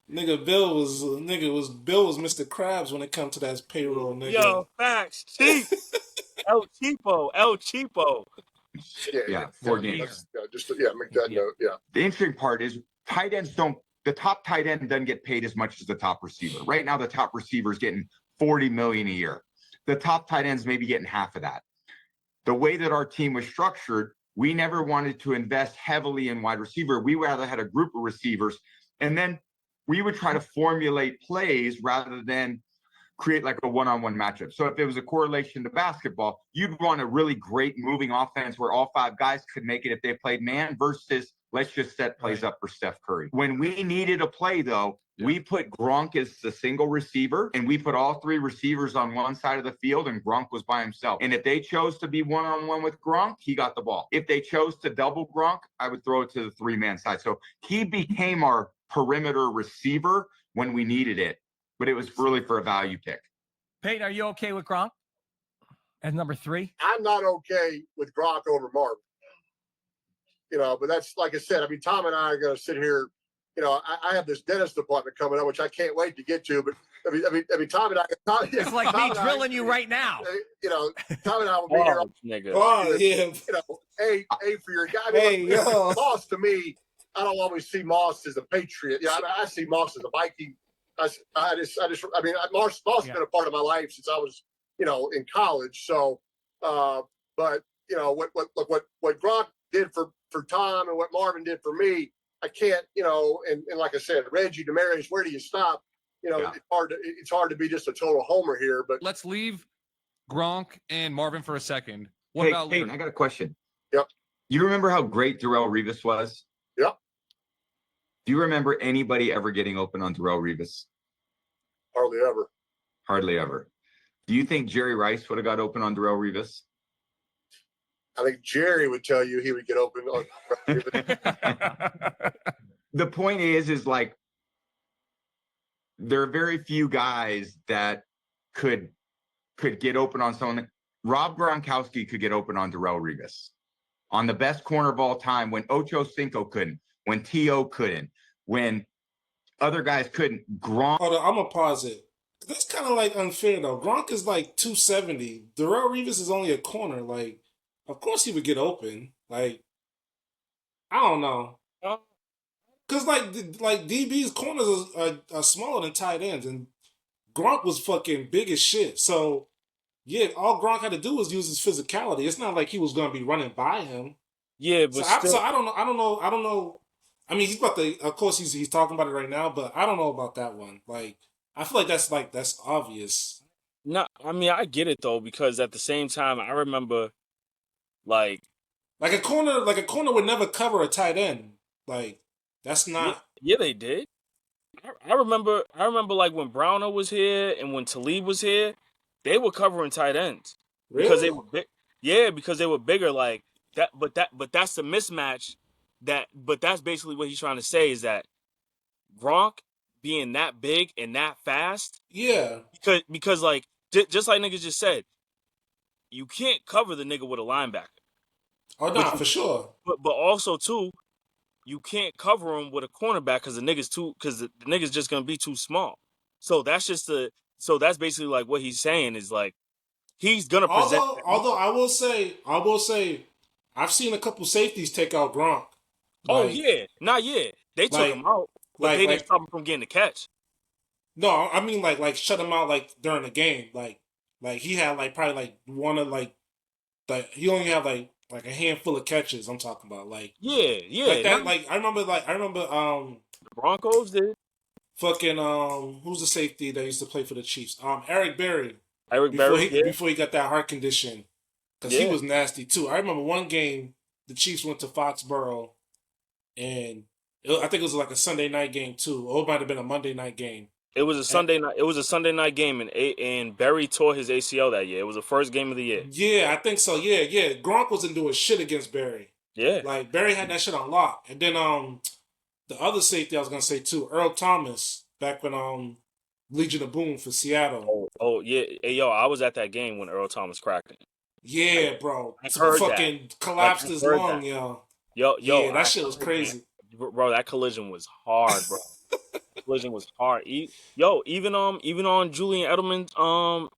Bill was Mr. Krabs when it comes to that payroll, nigga. Yo, facts, cheap. El Cheapo. Yeah, 4 games. Make that note. Yeah. The interesting part is the top tight end doesn't get paid as much as the top receiver. Right now, the top receiver is getting $40 million a year. The top tight ends may be getting half of that. The way that our team was structured, we never wanted to invest heavily in wide receiver. We rather had a group of receivers, and then we would try to formulate plays rather than create like a one-on-one matchup. So if it was a correlation to basketball, you'd want a really great moving offense where all 5 guys could make it if they played man versus let's just set plays up for Steph Curry. When we needed a play, though, we put Gronk as the single receiver, and we put all 3 receivers on one side of the field, and Gronk was by himself. And if they chose to be one-on-one with Gronk, he got the ball. If they chose to double Gronk, I would throw it to the 3-man side. So he became our perimeter receiver when we needed it, but it was really for a value pick. Peyton, are you okay with Gronk as number 3? I'm not okay with Gronk over Marvin. But that's like I said. I mean, Tom and I are going to sit here. I have this dentist appointment coming up, which I can't wait to get to. But I mean, Tom and I. It's like me drilling you right now. Tom and I will be here. Nigga. Oh, yeah. A for your guy. Moss to me, I don't always see Moss as a Patriot. I see Moss as a Viking. Moss has been a part of my life since I was, in college. So, but what Gronk did for Tom and what Marvin did for me, I can't, and like I said, Reggie, Demarius, where do you stop? It's hard to be just a total homer here. But let's leave Gronk and Marvin for a second. What about Peyton, I got a question. Yep. You remember how great Darrelle Revis was? Yep. Do you remember anybody ever getting open on Darrelle Revis? Hardly ever. Hardly ever. Do you think Jerry Rice would have got open on Darrelle Revis? I think Jerry would tell you he would get open on. The point is like, there are very few guys that could get open on someone. Rob Gronkowski could get open on Darrelle Revis, on the best corner of all time, when Ocho Cinco couldn't, when T.O. couldn't, when other guys couldn't. Gronk. Hold on, I'm gonna pause it. That's kind of like unfair though. Gronk is like 270. Darrelle Revis is only a corner. Like, of course he would get open. Like, I don't know. Cause like DB's corners are smaller than tight ends, and Gronk was fucking big as shit. So yeah, all Gronk had to do was use his physicality. It's not like he was gonna be running by him. Yeah, but So I don't know. I mean, he's about to. Of course, he's talking about it right now, but I don't know about that one. Like, I feel like that's obvious. no, I mean I get it though, because at the same time I remember like a corner would never cover a tight end. Like, that's not. Yeah, they did. I remember like when Browner was here and when Talib was here, they were covering tight ends because Really? they were big. Yeah, because they were bigger. Like that, but that's the mismatch. But that's basically what he's trying to say, is that Gronk being that big and that fast. Yeah. Because like just like niggas just said, you can't cover the nigga with a linebacker. Oh no, for sure. But also too, you can't cover him with a cornerback because the nigga's just gonna be too small. So that's basically like what he's saying is like he's gonna present. Although I will say, I've seen a couple safeties take out Gronk. They took him out, but they didn't stop him from getting the catch. No, I mean like shut him out like during the game. Like he had like probably like one of like he only had like a handful of catches. I'm talking about like like that. Like I remember the Broncos did. Fucking who's the safety that used to play for the Chiefs? Eric Berry. Before he got that heart condition, because he was nasty too. I remember one game the Chiefs went to Foxborough, and I think it was like a Sunday night game too, or it might have been a Monday night game. It was a Sunday night. It was a Sunday night game, and Berry tore his ACL that year. It was the first game of the year. Yeah, I think so. Yeah. Gronk wasn't doing shit against Berry. Yeah, like Berry had that shit on lock. And then the other safety I was gonna say too, Earl Thomas, back when Legion of Boom for Seattle. Oh yeah. Hey yo, I was at that game when Earl Thomas cracked it. Yeah, bro. I heard fucking that. Collapsed his lung, yo. Yeah, that shit was crazy. Bro, that collision was hard, bro. Collision was hard. Even on Julian Edelman,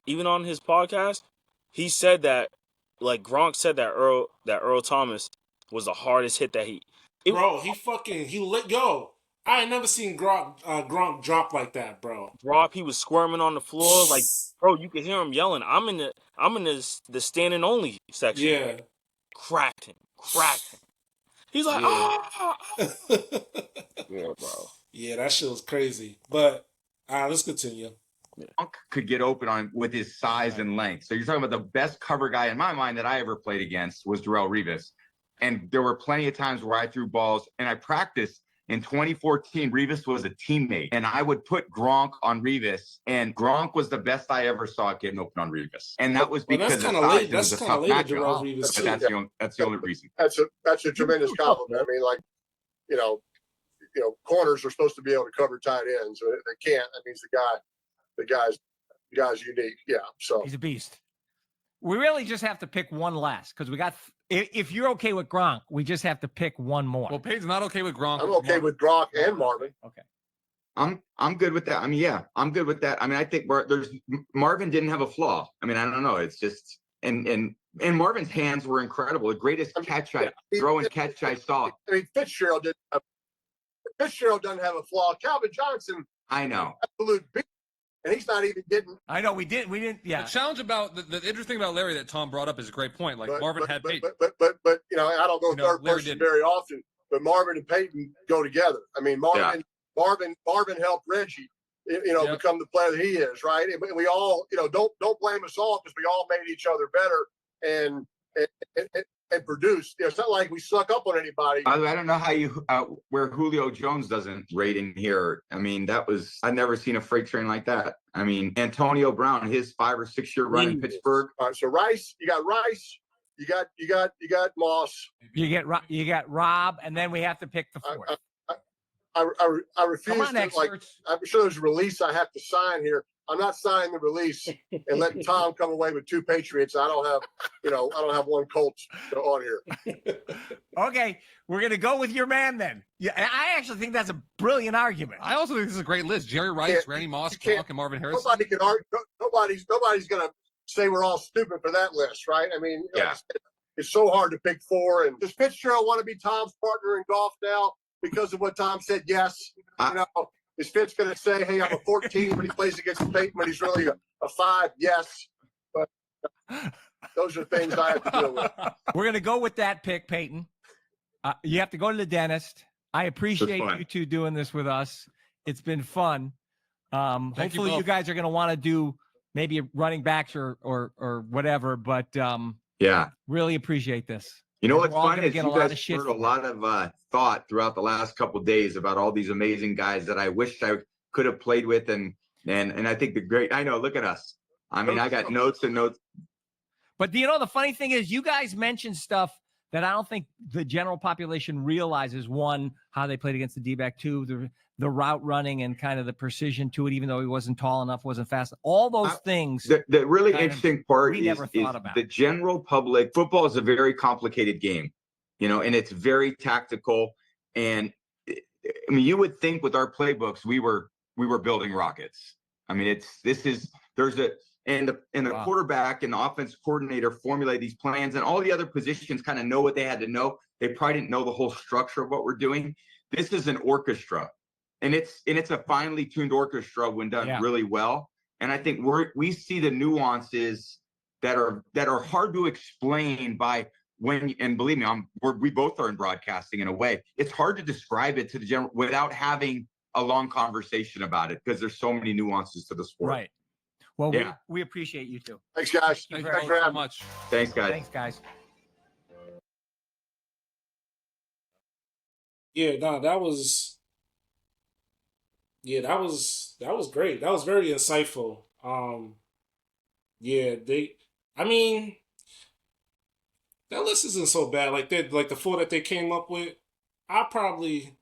even on his podcast, he said that, like Gronk said that Earl Thomas was the hardest hit that he I ain't never seen Gronk drop like that, bro. He was squirming on the floor, like, bro, you could hear him yelling. I'm in the standing only section. Yeah, cracked him. He's like, yeah, bro. Yeah, that shit was crazy. But let's continue. Gronk could get open on with his size and length. So you're talking about the best cover guy in my mind that I ever played against was Darrelle Revis. And there were plenty of times where I threw balls, and I practiced. In 2014, Revis was a teammate, and I would put Gronk on Revis, and Gronk was the best I ever saw getting open on Revis, and that was because that's kind of late. That's kind of late, Darrelle Revis. But that's the only reason. That's a tremendous compliment. I mean, like, you know, corners are supposed to be able to cover tight ends. If they can't, that means the guy's unique. Yeah, so he's a beast. We really just have to pick one last because we got. If you're okay with Gronk, we just have to pick one more. Well, Peyton's not okay with Gronk. I'm okay with Gronk and Marvin. Okay. I'm good with that. I mean, yeah, I'm good with that. I mean, I think Marvin didn't have a flaw. I mean, I don't know. It's just and Marvin's hands were incredible. The greatest catch I saw. I mean, Fitzgerald doesn't have a flaw. Calvin Johnson. I know. Absolute beast. And he's not even getting. I know we didn't. Yeah. The challenge about the interesting about Larry that Tom brought up is a great point. Like Marvin had Peyton. But I don't go third person very often. But Marvin and Peyton go together. I mean, Marvin helped Reggie, become the player that he is, right? And we all, don't blame us all because we all made each other better. And and produced. It's not like we suck up on anybody. By the way, I don't know how you where Julio Jones doesn't rate in here. I mean, I've never seen a freight train like that. I mean, Antonio Brown, his 5 or 6 year run in Pittsburgh. All right, so Rice, you got Moss. You get Rob, and then we have to pick the fourth. I refuse Come on, to experts. I'm sure there's a release I have to sign here. I'm not signing the release and letting Tom come away with 2 Patriots. I don't have 1 Colts on here. Okay, we're gonna go with your man then. Yeah, I actually think that's a brilliant argument. I also think this is a great list. Jerry Rice, Randy Moss, Gronk, and Marvin Harrison. Nobody can argue. Nobody's going to say we're all stupid for that list, right? I mean, Yeah. It's so hard to pick 4. And does Fitzgerald want to be Tom's partner in golf now because of what Tom said? Yes. Is Fitz going to say, hey, I'm a 14 when he plays against Peyton, but he's really a 5? Yes. But those are things I have to deal with. We're going to go with that pick, Peyton. You have to go to the dentist. I appreciate you 2 doing this with us. It's been fun. Hopefully you guys are going to want to do maybe running backs or whatever, but Yeah. really appreciate this. You know what's We're all funny gonna is get you a lot guys of shit heard for a lot of thought throughout the last couple of days about all these amazing guys that I wished I could have played with, and I think I know. Look at us. I mean, I got notes and notes. But the funny thing is, you guys mentioned stuff that I don't think the general population realizes. 1, how they played against the D-back. 2, the route running and kind of the precision to it, even though he wasn't tall enough, wasn't fast. All those things. The really interesting part is the general public. Football is a very complicated game, and it's very tactical. And I mean, you would think with our playbooks, we were building rockets. I mean, the quarterback and the offense coordinator formulate these plans, and all the other positions kind of know what they had to know. They probably didn't know the whole structure of what we're doing. This is an orchestra, and it's a finely tuned orchestra when done really well. And I think we see the nuances that are hard to explain by and believe me, we both are in broadcasting in a way. It's hard to describe it to the general without having a long conversation about it, because there's so many nuances to the sport. Right. Well, we appreciate you 2. Thanks, guys. Thank you very much. Thanks, guys. Thanks, guys. Yeah, no, that was great. That was very insightful. I mean, that list isn't so bad. Like the 4 that they came up with, I probably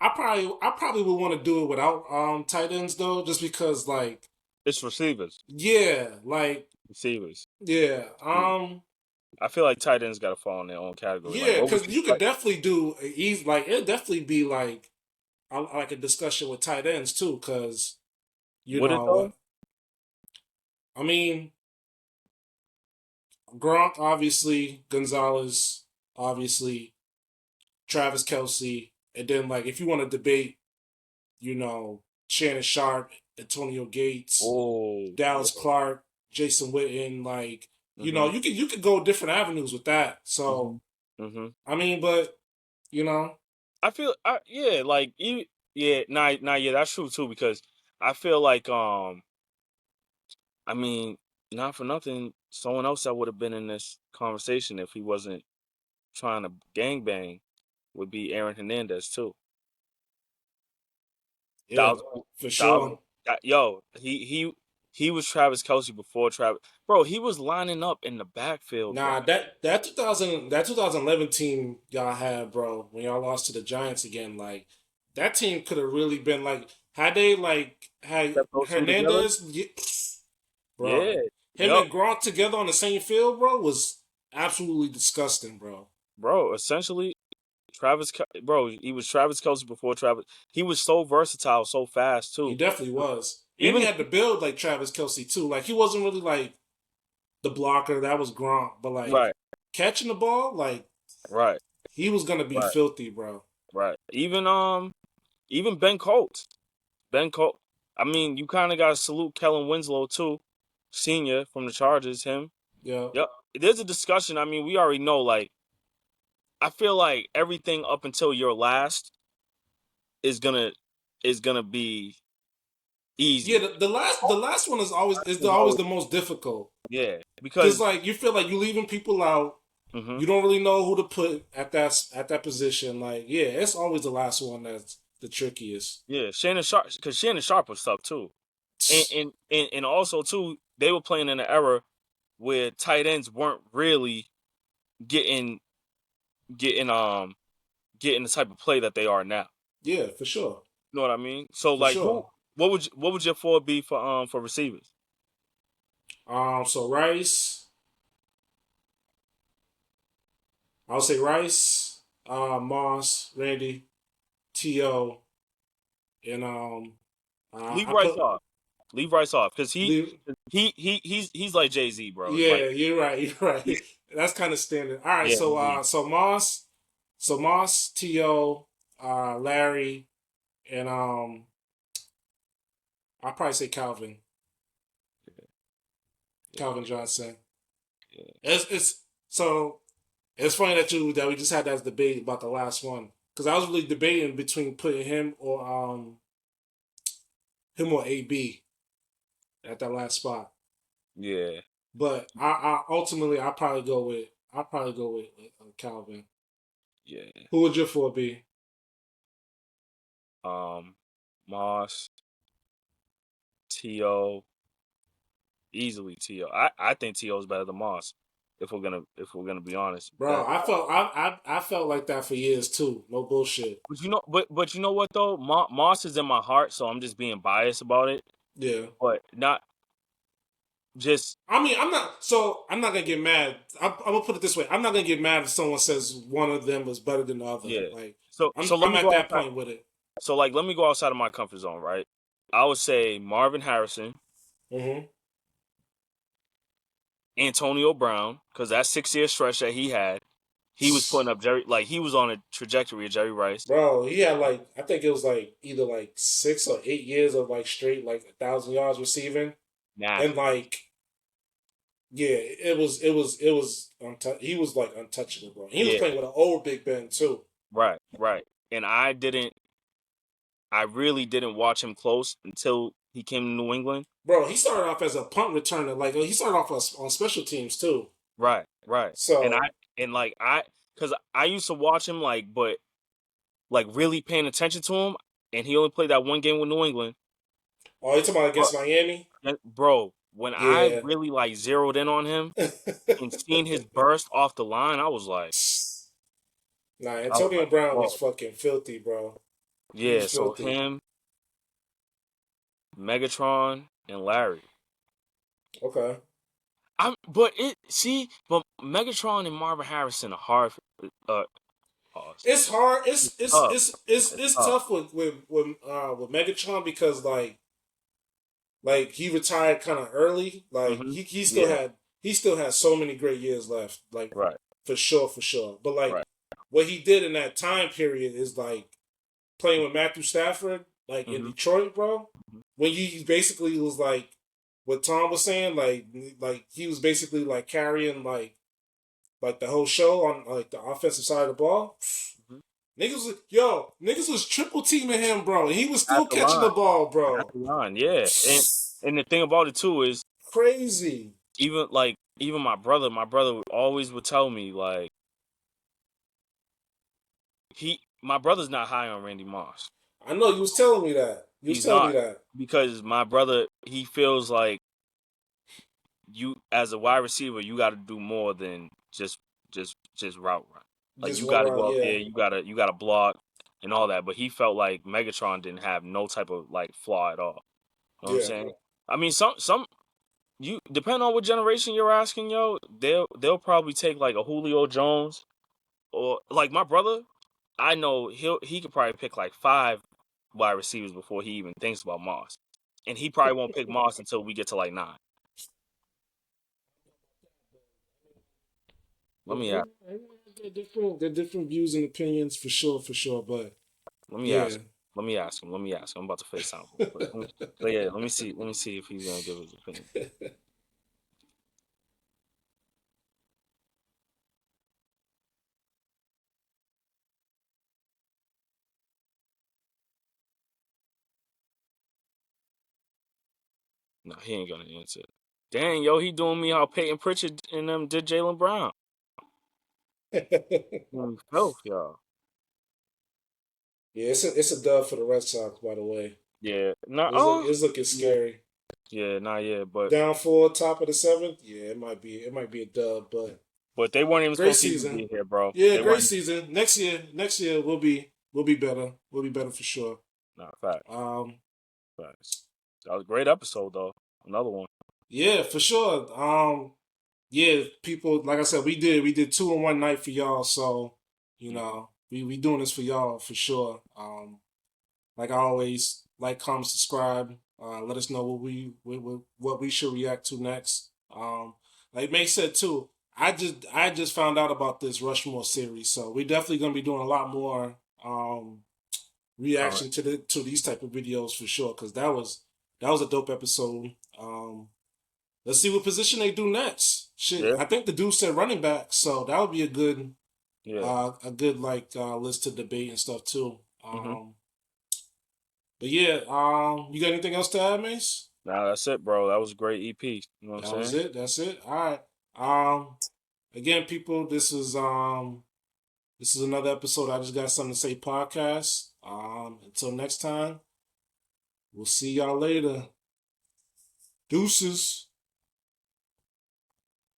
would want to do it without tight ends though, just because like it's receivers. Yeah, like receivers. Yeah. I feel like tight ends got to fall in their own category. Yeah, because you could definitely do it'd definitely be like a discussion with tight ends too, because I mean, Gronk, obviously, Gonzalez, obviously, Travis Kelce, and then like if you want to debate, Shannon Sharp, Antonio Gates, Dallas Clark, Jason Witten, like you could go different avenues with that. So I mean, but I feel that's true too, because I feel like I mean, not for nothing, someone else that would have been in this conversation if he wasn't trying to gangbang would be Aaron Hernandez too. Yeah, for sure. He was Travis Kelce before Travis. Bro, he was lining up in the backfield. Nah, bro. that 2011 team y'all had, bro, when y'all lost to the Giants again, like that team could have really been like had they had Hernandez, bro. Him and Gronk together on the same field, bro, was absolutely disgusting, bro. Bro, essentially, he was Travis Kelce before Travis. He was so versatile, so fast too. He definitely was. And he had to build like Travis Kelce too. Like he wasn't really like the blocker. That was Gronk, but like catching the ball, like he was gonna be filthy, bro. Right. Even Ben Coates. I mean, you kind of got to salute Kellen Winslow too, senior from the Chargers. Him. Yeah. Yep. There's a discussion. I mean, we already know. Like, I feel like everything up until your last is gonna be easy. Yeah, the last one is always the most difficult. Yeah, because like you feel like you're leaving people out, You don't really know who to put at that position. Like, yeah, it's always the last one that's the trickiest. Yeah, Shannon Sharp, because Shannon Sharp was tough too, and also too, they were playing in an era where tight ends weren't really getting getting the type of play that they are now. Yeah, for sure. You know what I mean? So For like, sure. what would your 4 be for receivers? So Rice, I'll say Rice, Moss, Randy, T.O., and Leave I Rice put off. Leave Rice off because leave, he's like Jay-Z, bro. yeah, Like, you're right. You're right. That's kind of standard. All right, yeah, so Moss, T.O., Larry, and I'll probably say Calvin Johnson. yeah. It's funny that we just had that debate about the last one, because I was really debating between putting him or AB at that last spot. Yeah. But I ultimately I'll probably go with Calvin. Yeah. Who would your 4 be? Moss, T.O., easily T.O. I think T.O. is better than Moss. If we're gonna be honest, Bro, I felt like that for years too. No bullshit. but you know what though, Moss is in my heart, so I'm just being biased about it. Yeah. But not just. I mean, I'm not gonna get mad. I'm gonna put it this way: I'm not gonna get mad if someone says one of them was better than the other. Yeah. Like, So let I'm me at go that outside. point with it. So like, let me go outside of my comfort zone, right? I would say Marvin Harrison, Mm-hmm. Antonio Brown, because that 6-year stretch that he had, he was putting up he was on a trajectory of Jerry Rice. Bro, he had like, I think it was like either like 6 or 8 years of like straight like 1,000 yards receiving, and Nasty. like, yeah, he was like untouchable, bro. He was Yeah. playing with an old Big Ben too. Right. And I really didn't watch him close until he came to New England. Bro, he started off as a punt returner. Like, he started off on special teams too. Right. And So, because I used to watch him but really paying attention to him, and he only played that one game with New England. oh, you talking about against Miami? Bro, when I Yeah. really zeroed in on him and seen his burst off the line, I was like, Nah, Antonio Brown was whoa. fucking filthy, bro. He Yeah, was so filthy. him, Megatron, and Larry. Okay. But Megatron and Marvin Harrison are hard. It's hard. Tough. It's tough with Megatron, because like he retired kind of early. Like, Mm-hmm. he still had so many great years left. Like, Right. for sure. But like, Right. what he did in that time period is like playing with Matthew Stafford, like in Mm-hmm. Detroit, bro. When he basically was like what Tom was saying, like he was basically like carrying like the whole show on like the offensive side of the ball. Mm-hmm. Niggas was triple teaming him, bro, and he was still At the catching the line. ball, At bro. the line, yeah. And the thing about it too is Crazy. even my brother always would tell me my brother's not high on Randy Moss. I know you was telling me that. He's not, because my brother, he feels like you as a wide receiver, you got to do more than just route run. Like, Just you one got to round, go up yeah. there, you got to block and all that. But he felt like Megatron didn't have no type of flaw at all. You know what I'm saying? I mean, some you depending on what generation you're asking, yo, they'll probably take like a Julio Jones, or like my brother. I know he could probably pick like 5 wide receivers before he even thinks about Moss, and he probably won't pick Moss until we get to like 9. Let me ask. They're different views and opinions for sure. But Let me yeah. ask. Let me ask him. I'm about to FaceTime him. But yeah, let me see. Let me see if he's gonna give his opinion. No, he ain't gonna answer. Dang, yo, he doing me how Peyton Pritchard and them did Jaylen Brown. Filth, y'all. Yeah, it's a dub for the Red Sox, by the way. Yeah. No. It's looking scary. Yeah. Not yet. But Down 4, top of the 7th. Yeah, it might be a dub, but they weren't even great supposed to even season. be here, bro. Yeah, They great weren't. season. Next year we'll be better. We'll be better for sure. Nah, fact. Um, Facts. That was a great episode, though. Another one. yeah, for sure. Yeah, people, like I said, we did 2 in one night for y'all. So, you know, we doing this for y'all for sure. Like I always, like, comment, subscribe. Let us know what we should react to next. Like May said too, I just found out about this Rushmore series, so we're definitely gonna be doing a lot more reaction to these type of videos for sure. Because that was a dope episode. Let's see what position they do next. Shit, Yeah. I think the dude said running back, so that would be a good like list to debate and stuff too. But yeah, you got anything else to add, Mace? Nah, that's it, bro. That was a great EP. You know what That I'm was saying? it. That's it. All right. Again, people, this is another episode. I Just Got Something to Say podcast. Until next time, we'll see y'all later. Deuces.